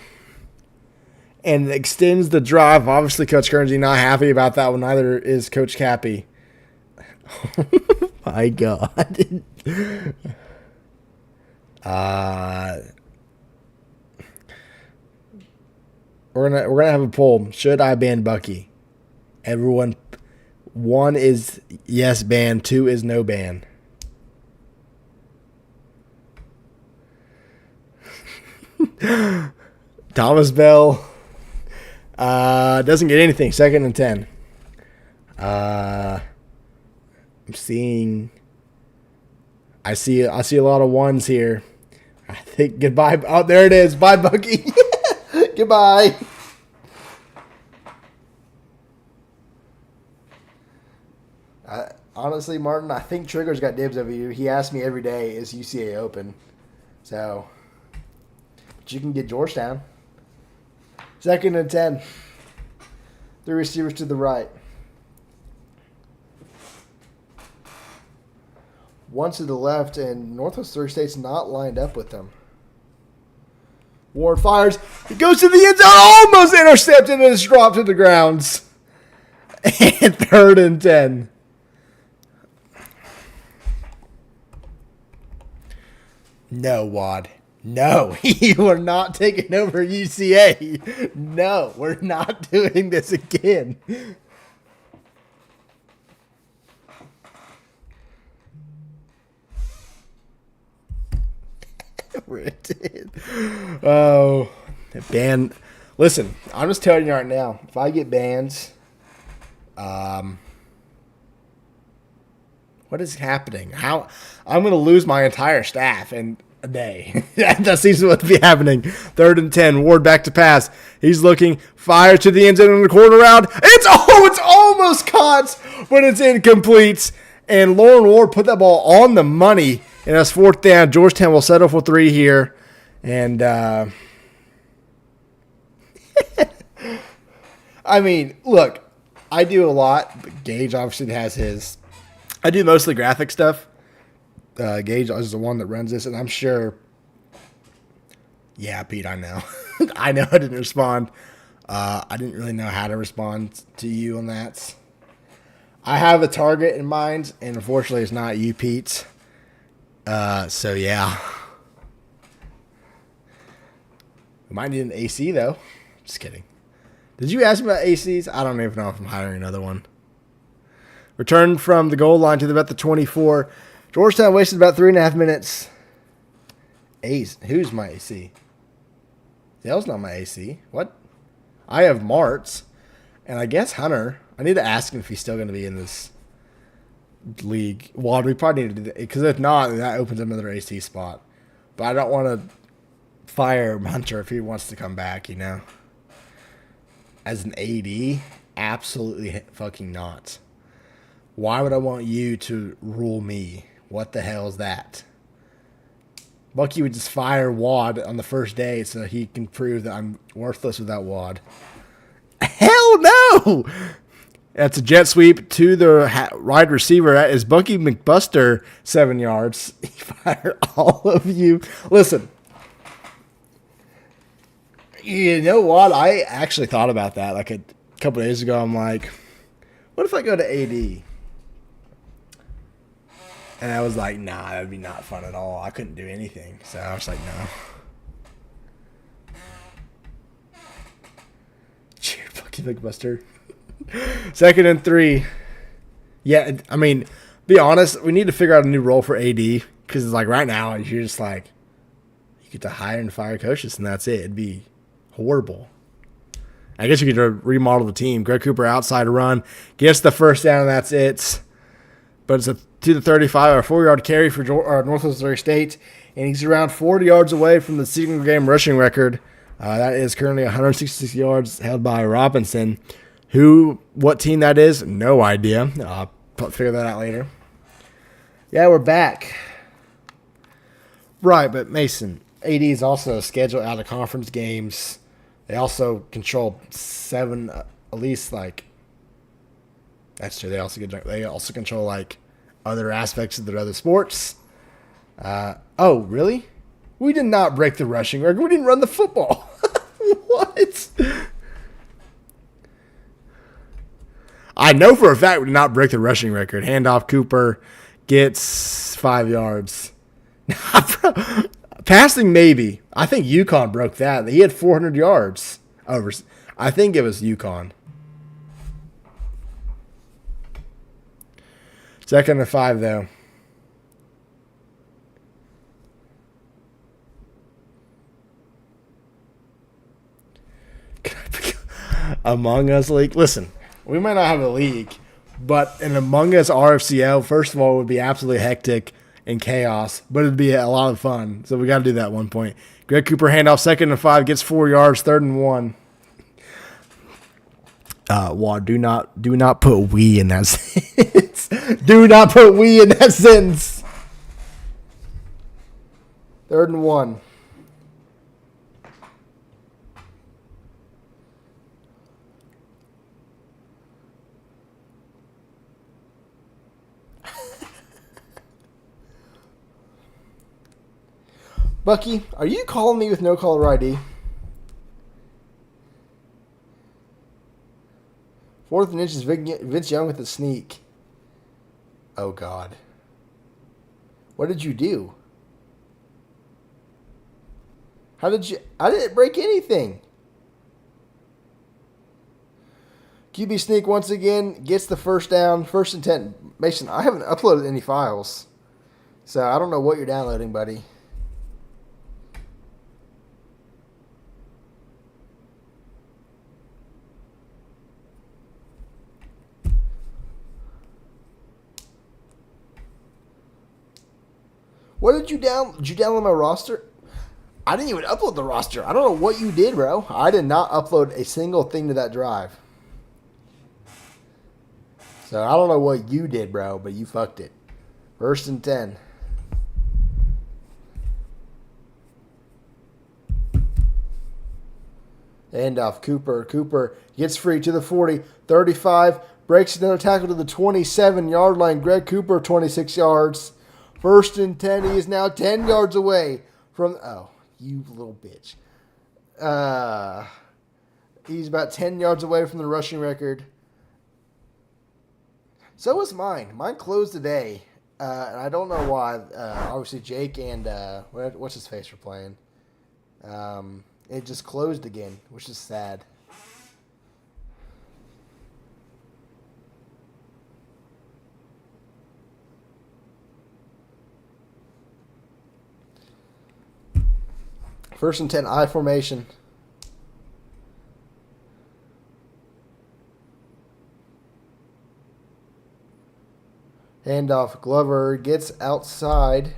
And extends the drive. Obviously, Coach Guernsey not happy about that one. Neither is Coach Cappy. Oh, my God. We're gonna have a poll. Should I ban Bucky? Everyone, 1 is yes ban, 2 is no ban. Thomas Bell doesn't get anything. 2nd and 10. I'm seeing. I see a lot of 1s here. I think goodbye. Oh, there it is. Bye, Bucky. Goodbye. Honestly, Martin, I think Trigger's got dibs over you. He asks me every day, is UCA open? So, but you can get Georgetown. 2nd and 10. 3 receivers to the right. 1 to the left, and Northwest Missouri State's not lined up with them. Ward fires. He goes to the end zone, almost intercepted, and it's dropped to the grounds. And 3rd and 10. No, Wad. No, you are not taking over UCA. No, we're not doing this again. Oh, ban. Listen, I'm just telling you right now. If I get bans, what is happening? How I'm going to lose my entire staff in a day. That seems to be happening. 3rd and 10. Ward back to pass. He's looking. Fires to the end zone in the corner round. It's almost caught, but it's incomplete. And Lauren Ward put that ball on the money. And that's 4th down. Georgetown will settle for 3 here. And, I mean, look, I do a lot, but Gage obviously has his. I do mostly graphic stuff. Gage is the one that runs this, and I'm sure. Yeah, Pete, I know. I know I didn't respond. I didn't really know how to respond to you on that. I have a target in mind, and unfortunately, it's not you, Pete. So yeah, we might need an AC though. Just kidding. Did you ask me about ACs? I don't even know if I'm hiring another one. Returned from the goal line to about the 24. Georgetown wasted about 3.5 minutes. Ace. Who's my AC? Dale's not my AC. What? I have Martz. And I guess Hunter. I need to ask him if he's still going to be in this league. Well, we probably need to do that. Because if not, that opens another AC spot. But I don't want to fire Hunter if he wants to come back, you know. As an AD, absolutely fucking not. Why would I want you to rule me? What the hell is that? Bucky would just fire Wad on the first day so he can prove that I'm worthless without Wad. Hell no! That's a jet sweep to the wide receiver. That is Bucky McBuster, 7 yards. He fired all of you. Listen. You know what? I actually thought about that like a couple of days ago. I'm like, what if I go to AD? And I was like, nah, that would be not fun at all. I couldn't do anything. So I was like, no. Cheer, fucking McBuster. 2nd and 3. Yeah, I mean, be honest, we need to figure out a new role for AD. Because it's like right now, you're just like, you get to hire and fire coaches, and that's it. It'd be horrible. I guess you could remodel the team. Greg Cooper outside run, gets the first down, and that's it. But it's a to the 35, a 4-yard carry for Northwest Missouri State, and he's around 40 yards away from the single game rushing record. That is currently 166 yards held by Robinson. What team that is? No idea. I'll figure that out later. Yeah, we're back. Right, but Mason, AD is also scheduled out of conference games. They also control 7, at least like. That's true. They also control like other aspects of their other sports. Oh, really? We did not break the rushing record. We didn't run the football. What? I know for a fact we did not break the rushing record. Handoff, Cooper gets 5 yards. Passing, maybe. I think UConn broke that. He had 400 yards. I think it was UConn. 2nd and 5, though. Among Us League. Listen, we might not have a league, but an Among Us RFCL, first of all, would be absolutely hectic and chaos, but it'd be a lot of fun. So we got to do that at one point. Greg Cooper handoff, 2nd and 5, gets 4 yards, 3rd and 1. Wad, do not put we in that sentence. Do not put we in that sentence. 3rd and 1. Bucky, are you calling me with no caller ID? 4th and inches, Vince Young with a sneak. Oh, God. What did you do? I didn't break anything. QB sneak once again, gets the first down, 1st and 10. Mason, I haven't uploaded any files, so I don't know what you're downloading, buddy. What did you download? Did you download my roster? I didn't even upload the roster. I don't know what you did, bro. I did not upload a single thing to that drive. So I don't know what you did, bro, but you fucked it. 1st and 10. Handoff, Cooper. Cooper gets free to the 40, 35, breaks another tackle to the 27-yard line. Greg Cooper, 26 yards. 1st and 10. He is now 10 yards away from. Oh, you little bitch. He's about 10 yards away from the rushing record. So was mine. Mine closed today, and I don't know why. Obviously, Jake and what's his face were playing. It just closed again, which is sad. First and 10, I formation. Handoff. Glover gets outside.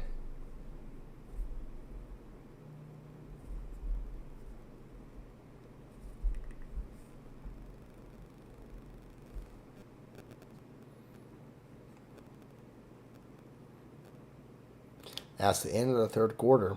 That's the end of the third quarter.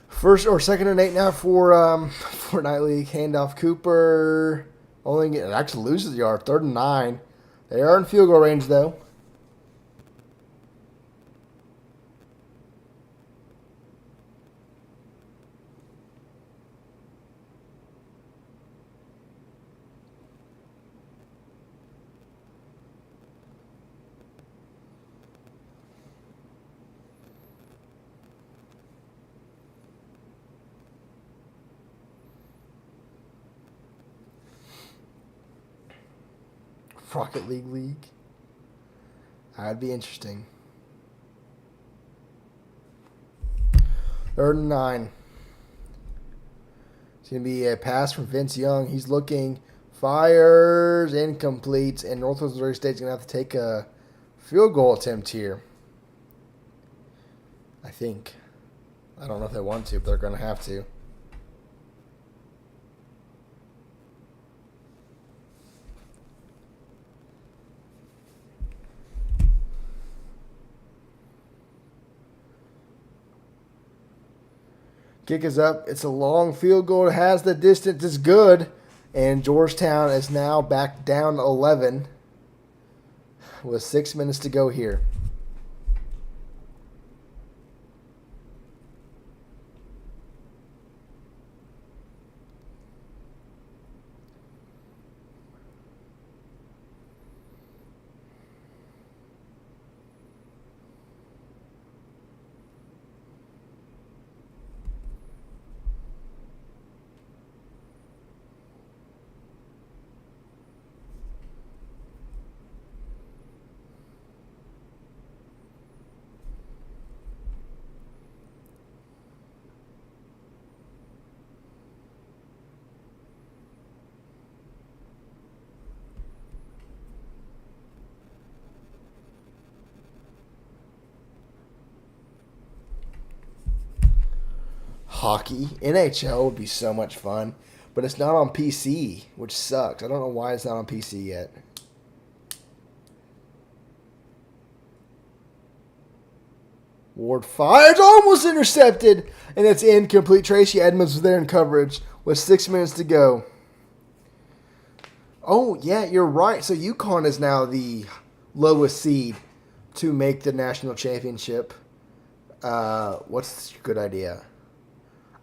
First or second and 8 now for Night League. Handoff Cooper. It actually loses the yard. 3rd and 9. They are in field goal range though. Rocket League. That'd be interesting. 3rd and 9. It's going to be a pass from Vince Young. He's looking, fires, incomplete, and Northwest Missouri State's going to have to take a field goal attempt here. I think. I don't know if they want to, but they're going to have to. Kick is up. It's a long field goal. It has the distance. It's good. And Georgetown is now back down 11 with 6 minutes to go here. Hockey. NHL would be so much fun, but it's not on PC, which sucks. I don't know why it's not on PC yet. Ward fires, almost intercepted, and it's incomplete. Tracy Edmonds was there in coverage with 6 minutes to go. Oh, yeah, you're right. So UConn is now the lowest seed to make the national championship. What's a good idea?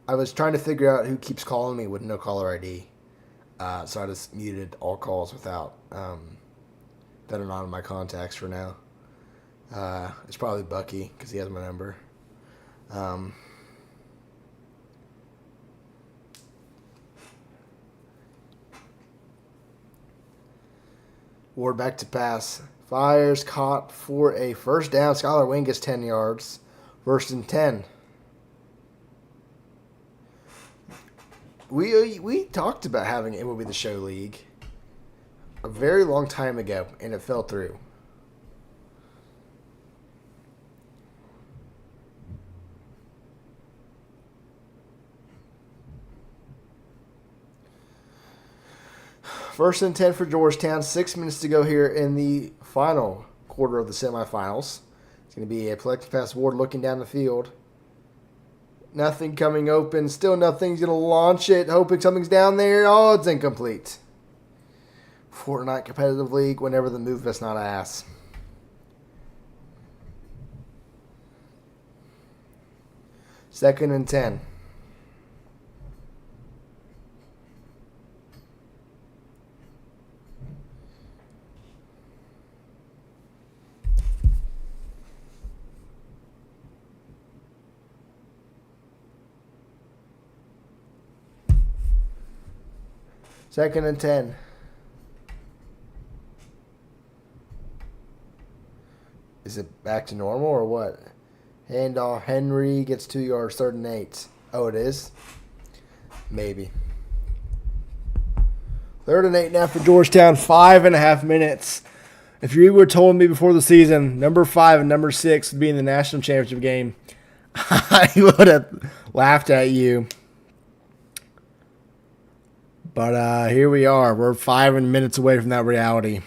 I was trying to figure out who keeps calling me with no caller ID. So I just muted all calls without that are not in my contacts for now. It's probably Bucky because he has my number. Ward back to pass. Fires, caught for a first down. Skylar Wing gets 10 yards. 1st and 10. We talked about having it would be the show league a very long time ago, and it fell through. First and 10 for Georgetown. 6 minutes to go here in the final quarter of the semifinals. It's going to be a plexi pass. Ward looking down the field. Nothing coming open. Still nothing. He's going to launch it, hoping something's down there. Oh, it's incomplete. Fortnite competitive league, whenever the move is not ass. Second and 10. Second and 10. Is it back to normal or what? Handoff. Henry gets 2 yards, 3rd and 8. Oh, it is? Maybe. 3rd and 8 now for Georgetown. 5.5 minutes. If you were told me before the season, number 5 and number 6 would be in the national championship game, I would have laughed at you. But here we are. We're 5 minutes away from that reality.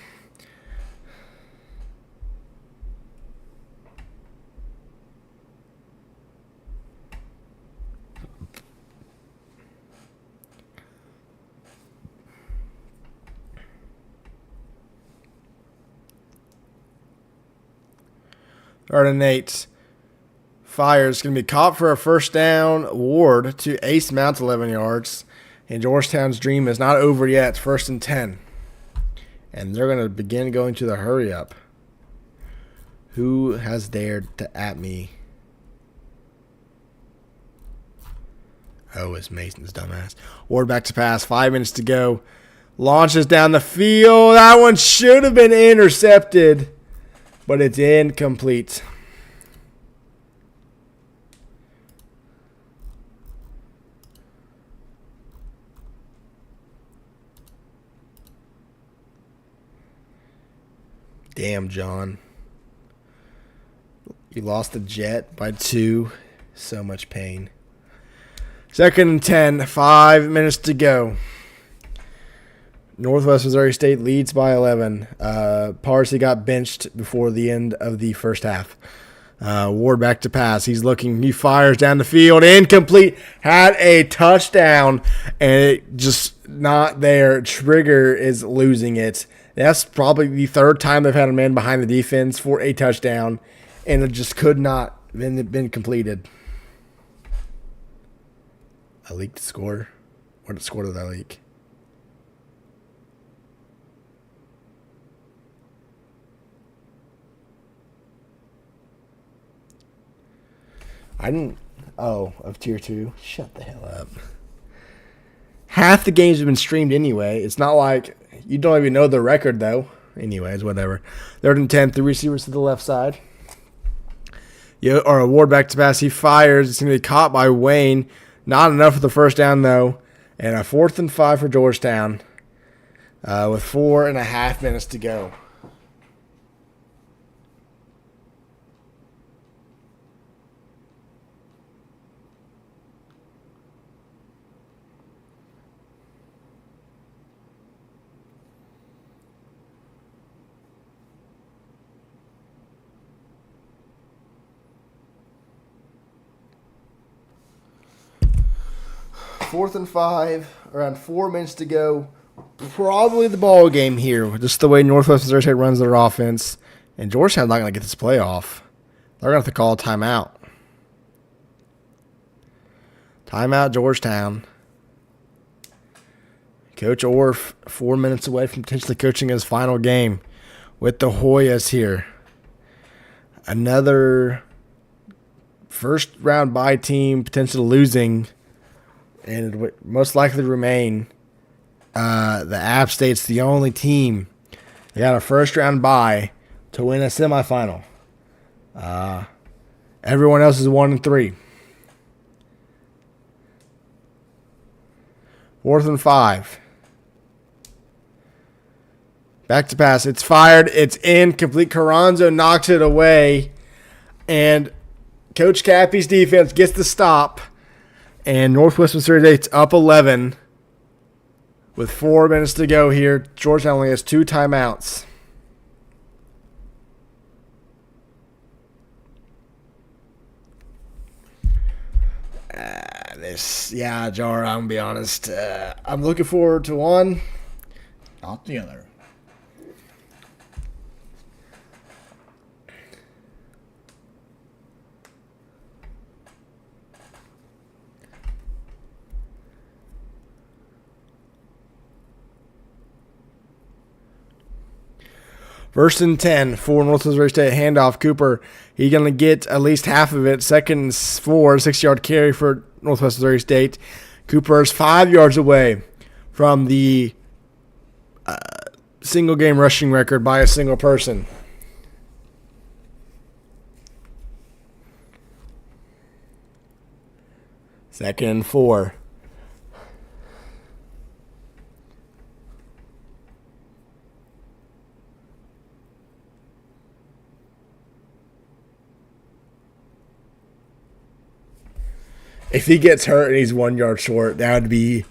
Third and 8. Fires going to be caught for a first down. Ward to ace Mount 11 yards. And Georgetown's dream is not over yet. It's 1st and 10. And they're going to begin going to the hurry up. Who has dared to at me? Oh, it's Mason's dumbass. Ward back to pass. 5 minutes to go. Launches down the field. That one should have been intercepted. But it's incomplete. Damn, John. You lost the jet by 2. So much pain. 2nd and 10. 5 minutes to go. Northwest Missouri State leads by 11. Parsley got benched before the end of the first half. Ward back to pass. He's looking. He fires down the field. Incomplete. Had a touchdown, and it just not there. Trigger is losing it. That's probably the 3rd time they've had a man behind the defense for a touchdown, and it just could not been completed. I leaked the score. What score did I leak? I didn't. Oh, of Tier 2. Shut the hell up. Half the games have been streamed anyway. It's not like you don't even know the record, though. Anyways, whatever. 3rd and 10. 3 receivers to the left side. Or Ward back to pass. He fires. It's going to be caught by Wayne. Not enough for the first down, though. And a 4th and 5 for Georgetown. With 4.5 minutes to go. Fourth and 5, around 4 minutes to go. Probably the ball game here, just the way Northwest Missouri State runs their offense. And Georgetown's not going to get this play off. They're going to have to call a timeout. Timeout, Georgetown. Coach Orff, 4 minutes away from potentially coaching his final game with the Hoyas here. Another first-round bye team potentially losing. And it would most likely remain the App State's the only team that got a first-round bye to win a semifinal. Everyone else is 1 and 3. 4th and 5. Back to pass. It's fired. It's incomplete. Carranzo knocks it away. And Coach Cappy's defense gets the stop. And Northwest Missouri State's up 11 With 4 minutes to go here, Georgetown only has 2 timeouts. Jar, I'm going to be honest. I'm looking forward to one. Not the other. First and 10 for Northwest Missouri State. Handoff, Cooper. He's going to get at least half of it. Second and 4, 6-yard carry for Northwest Missouri State. Cooper's 5 yards away from the single game rushing record by a single person. Second and 4. If he gets hurt and he's 1 yard short, that would be.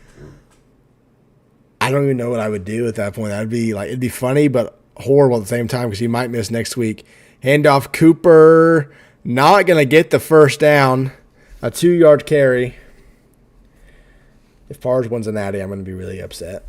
I don't even know what I would do at that point. That would be like, it'd be funny, but horrible at the same time because he might miss next week. Handoff, Cooper, not going to get the first down. A 2-yard carry. If Parr's wins a natty, I'm going to be really upset.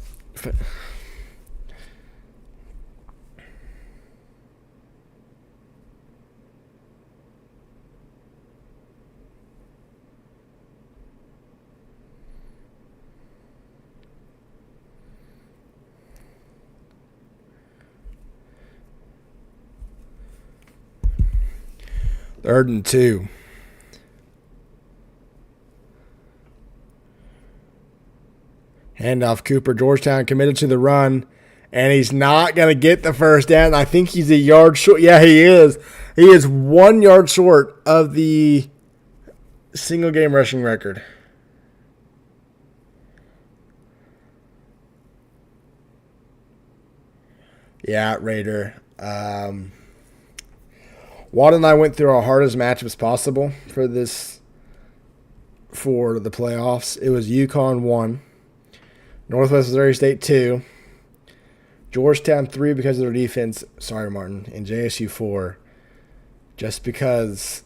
Third and 2. Handoff, Cooper. Georgetown committed to the run, and he's not going to get the first down. I think he's a yard short. Yeah, he is. He is 1 yard short of the single game rushing record. Yeah, Raider. Watt and I went through our hardest matchups possible for the playoffs. It was UConn 1, Northwest Missouri State 2, Georgetown 3 because of their defense. Sorry, Martin. And JSU 4, just because.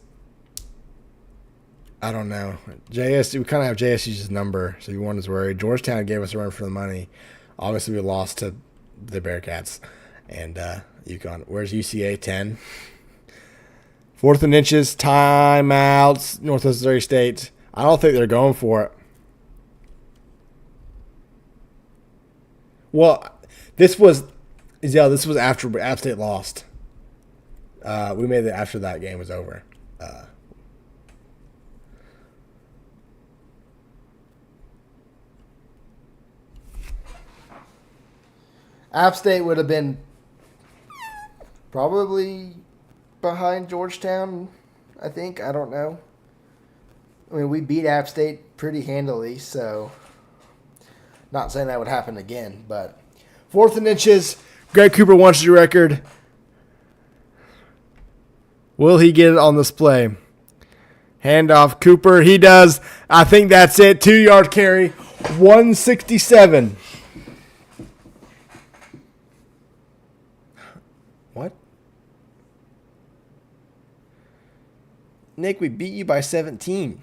I don't know. JSU, we kind of have JSU's number, so you weren't as worried. Georgetown gave us a run for the money. Obviously, we lost to the Bearcats and UConn. Where's UCA 10? 4th and inches, timeouts, Northwest Missouri State. I don't think they're going for it. Well, this was after App State lost. We made it after that game was over. App State would have been probably behind Georgetown, I think. I don't know. I mean, we beat App State pretty handily, so not saying that would happen again. But 4th and inches, Greg Cooper wants your record. Will he get it on display? Handoff, Cooper. He does. I think that's it. 2-yard carry, 167. What? Nick, we beat you by 17.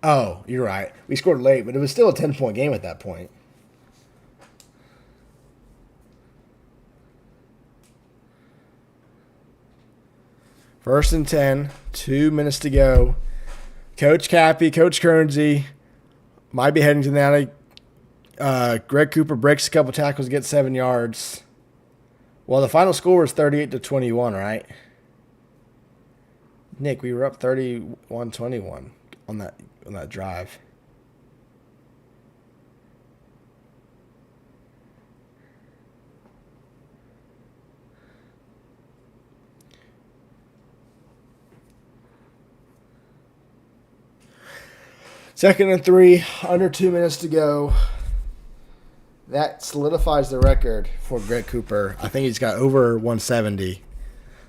Oh, you're right. We scored late, but it was still a 10-point game at that point. First and 10, 2 minutes to go. Coach Cappy, Coach Kernsey might be heading to the natty. Greg Cooper breaks a couple tackles, gets 7 yards. Well, the final score was 38-21, right? Nick, we were up 31-21 on that drive. Second and 3, under 2 minutes to go. That solidifies the record for Greg Cooper. I think he's got over 170.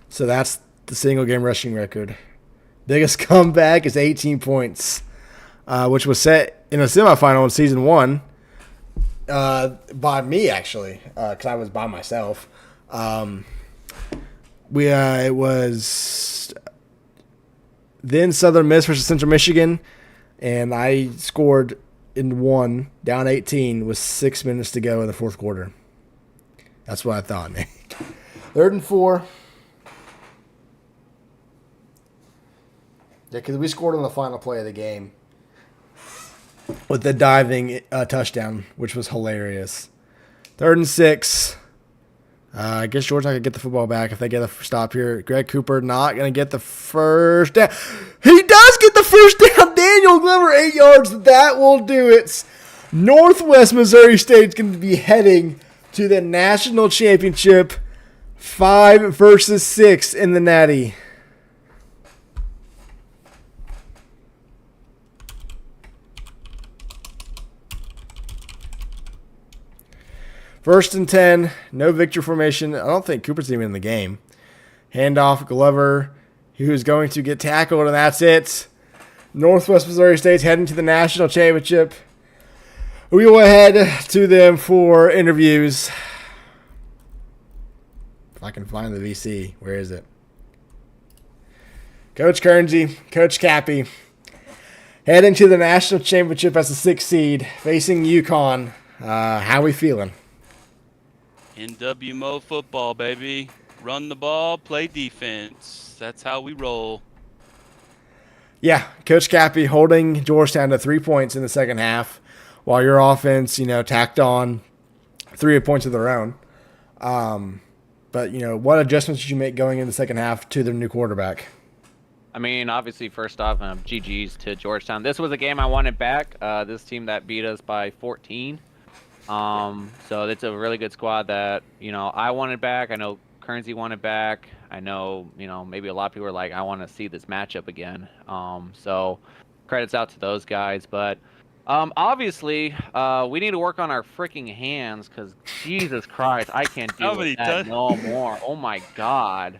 So that's the single game rushing record. Biggest comeback is 18 points which was set in a semifinal in season 1 by me, actually, because I was by myself. It was then Southern Miss versus Central Michigan, and I scored in 1, down 18, with 6 minutes to go in the fourth quarter. That's what I thought, Nick. 3rd and 4. Yeah, because we scored on the final play of the game with the diving touchdown, which was hilarious. 3rd and 6. I guess Georgetown could get the football back if they get a stop here. Greg Cooper not going to get the first down. He does get the first down. Daniel Glover, 8 yards. That will do it. Northwest Missouri State's going to be heading to the national championship, 5 versus 6 in the Natty. First and 10, no victory formation. I don't think Cooper's even in the game. Handoff, Glover, who's going to get tackled, and that's it. Northwest Missouri State's heading to the national championship. We will head to them for interviews. If I can find the VC, where is it? Coach Kernsey, Coach Cappy, heading to the national championship as the 6th seed, facing UConn. How we feeling? NWMO football, baby. Run the ball, play defense. That's how we roll. Yeah, Coach Cappy holding Georgetown to 3 points in the second half, while your offense, tacked on 3 points of their own. But, what adjustments did you make going in the second half to their new quarterback? I mean, obviously, first off, GG's to Georgetown. This was a game I wanted back. This team that beat us by 14. So it's a really good squad that, I wanted back. I know Kernsey wanted back. I know, maybe a lot of people are like, I want to see this matchup again. So credits out to those guys. But obviously, we need to work on our freaking hands because Jesus Christ, I can't deal with that no more. Oh my God.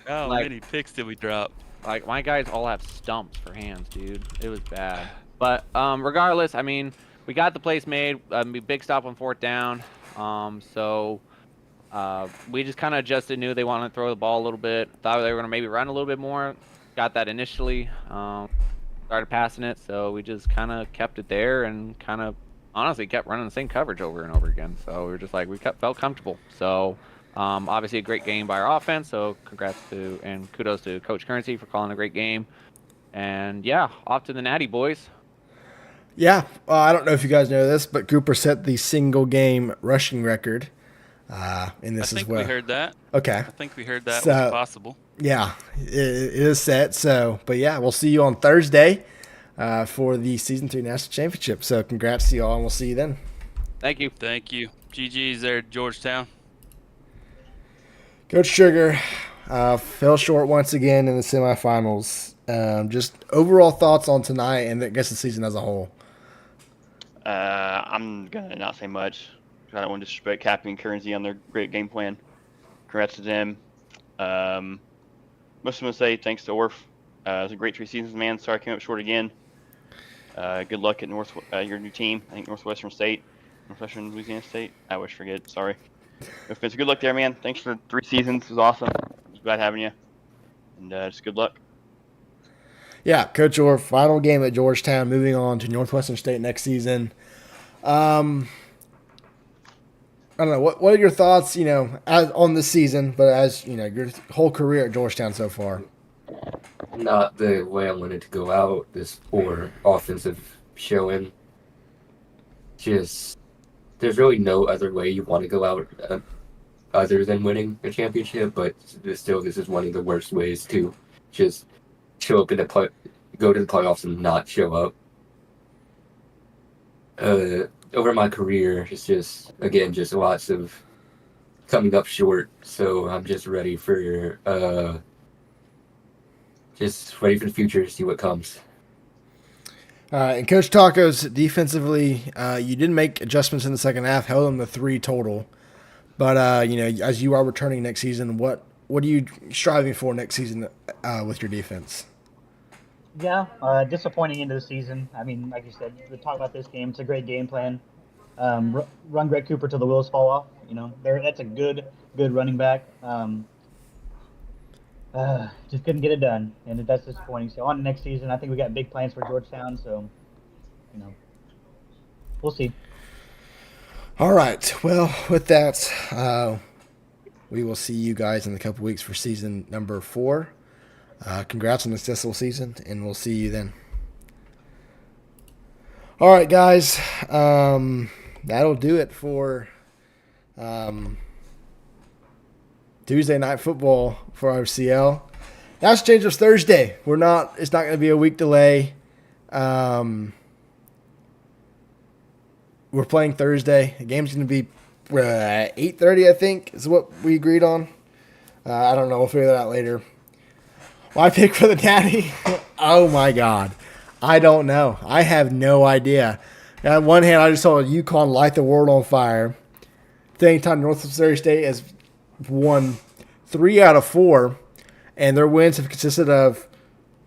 How many picks did we drop? Like, my guys all have stumps for hands, dude. It was bad. But regardless, I mean, we got the place made. Big stop on 4th down. So we just kind of adjusted, knew they wanted to throw the ball a little bit. Thought they were going to maybe run a little bit more. Got that initially. Started passing it. So we just kind of kept it there and kind of honestly kept running the same coverage over and over again. So we were just like, felt comfortable. So obviously a great game by our offense. So congrats to and kudos to Coach Kernsey for calling a great game. And yeah, off to the Natty, boys. Yeah, I don't know if you guys know this, but Cooper set the single game rushing record in this as well. I think we heard that. Okay. I think we heard that was possible. Yeah, it is set. So, but yeah, we'll see you on Thursday for the Season 3 National Championship. So congrats to you all, and we'll see you then. Thank you. Thank you. GG's there at Georgetown. Coach Sugar fell short once again in the semifinals. Just overall thoughts on tonight and I guess the season as a whole. I'm going to not say much. I don't want to disrespect Cappy and Kernsey on their great game plan. Congrats to them. Most of them say thanks to Orf. It was a great 3 seasons, man. Sorry I came up short again. Good luck at your new team. I think Northwestern Louisiana State. I always forget. Sorry. It's good luck there, man. Thanks for 3 seasons. It was awesome. It was glad having you. And just good luck. Yeah, Coach Orr, final game at Georgetown, moving on to Northwestern State next season. I don't know. What are your thoughts, on this season, but as, your whole career at Georgetown so far? Not the way I wanted to go out, this poor offensive showing. Just, there's really no other way you want to go out other than winning a championship, but still, this is one of the worst ways to just show up go to the playoffs and not show up. Over my career, it's just lots of coming up short. So I'm just ready for the future to see what comes. And Coach Tacos, defensively, you did make adjustments in the second half, held them to 3 total. But as you are returning next season, what are you striving for next season with your defense? Yeah, disappointing into the season. I mean, like you said, we talk about this game. It's a great game plan. Run Greg Cooper till the wheels fall off. That's a good running back. Just couldn't get it done, and that's disappointing. So on to next season, I think we got big plans for Georgetown. So, we'll see. All right. Well, with that, we will see you guys in a couple weeks for season number 4. Congrats on the successful season, and we'll see you then. All right, guys. That'll do it for Tuesday night football for RFCL. That's changed us Thursday. It's not going to be a week delay. We're playing Thursday. The game's going to be 8:30, I think, is what we agreed on. I don't know. We'll figure that out later. My pick for the Natty? Oh, my God. I don't know. I have no idea. On one hand, I just saw UConn light the world on fire. At the same time, North Missouri State has won 3 out of 4, and their wins have consisted of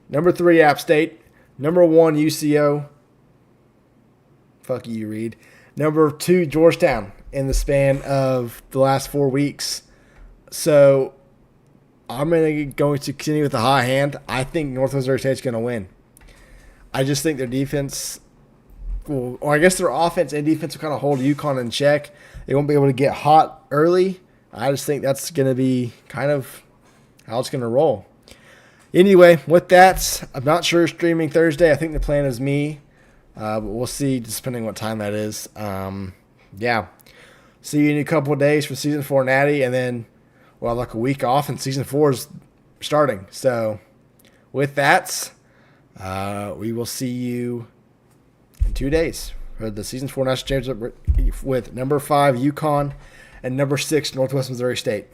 number 3 App State, number 1 UCO, fuck you, Reed, number 2 Georgetown in the span of the last 4 weeks. So I'm going to continue with the high hand. I think North Missouri State's going to win. I just think their defense, or I guess their offense and defense will kind of hold UConn in check. They won't be able to get hot early. I just think that's going to be kind of how it's going to roll. Anyway, with that, I'm not sure streaming Thursday. I think the plan is me. But we'll see, just depending what time that is. Yeah. See you in a couple of days for Season 4 Natty, and then, like a week off, and Season 4 is starting. So, with that, we will see you in 2 days for the Season 4 National Championship with number 5 UConn and number 6 Northwest Missouri State.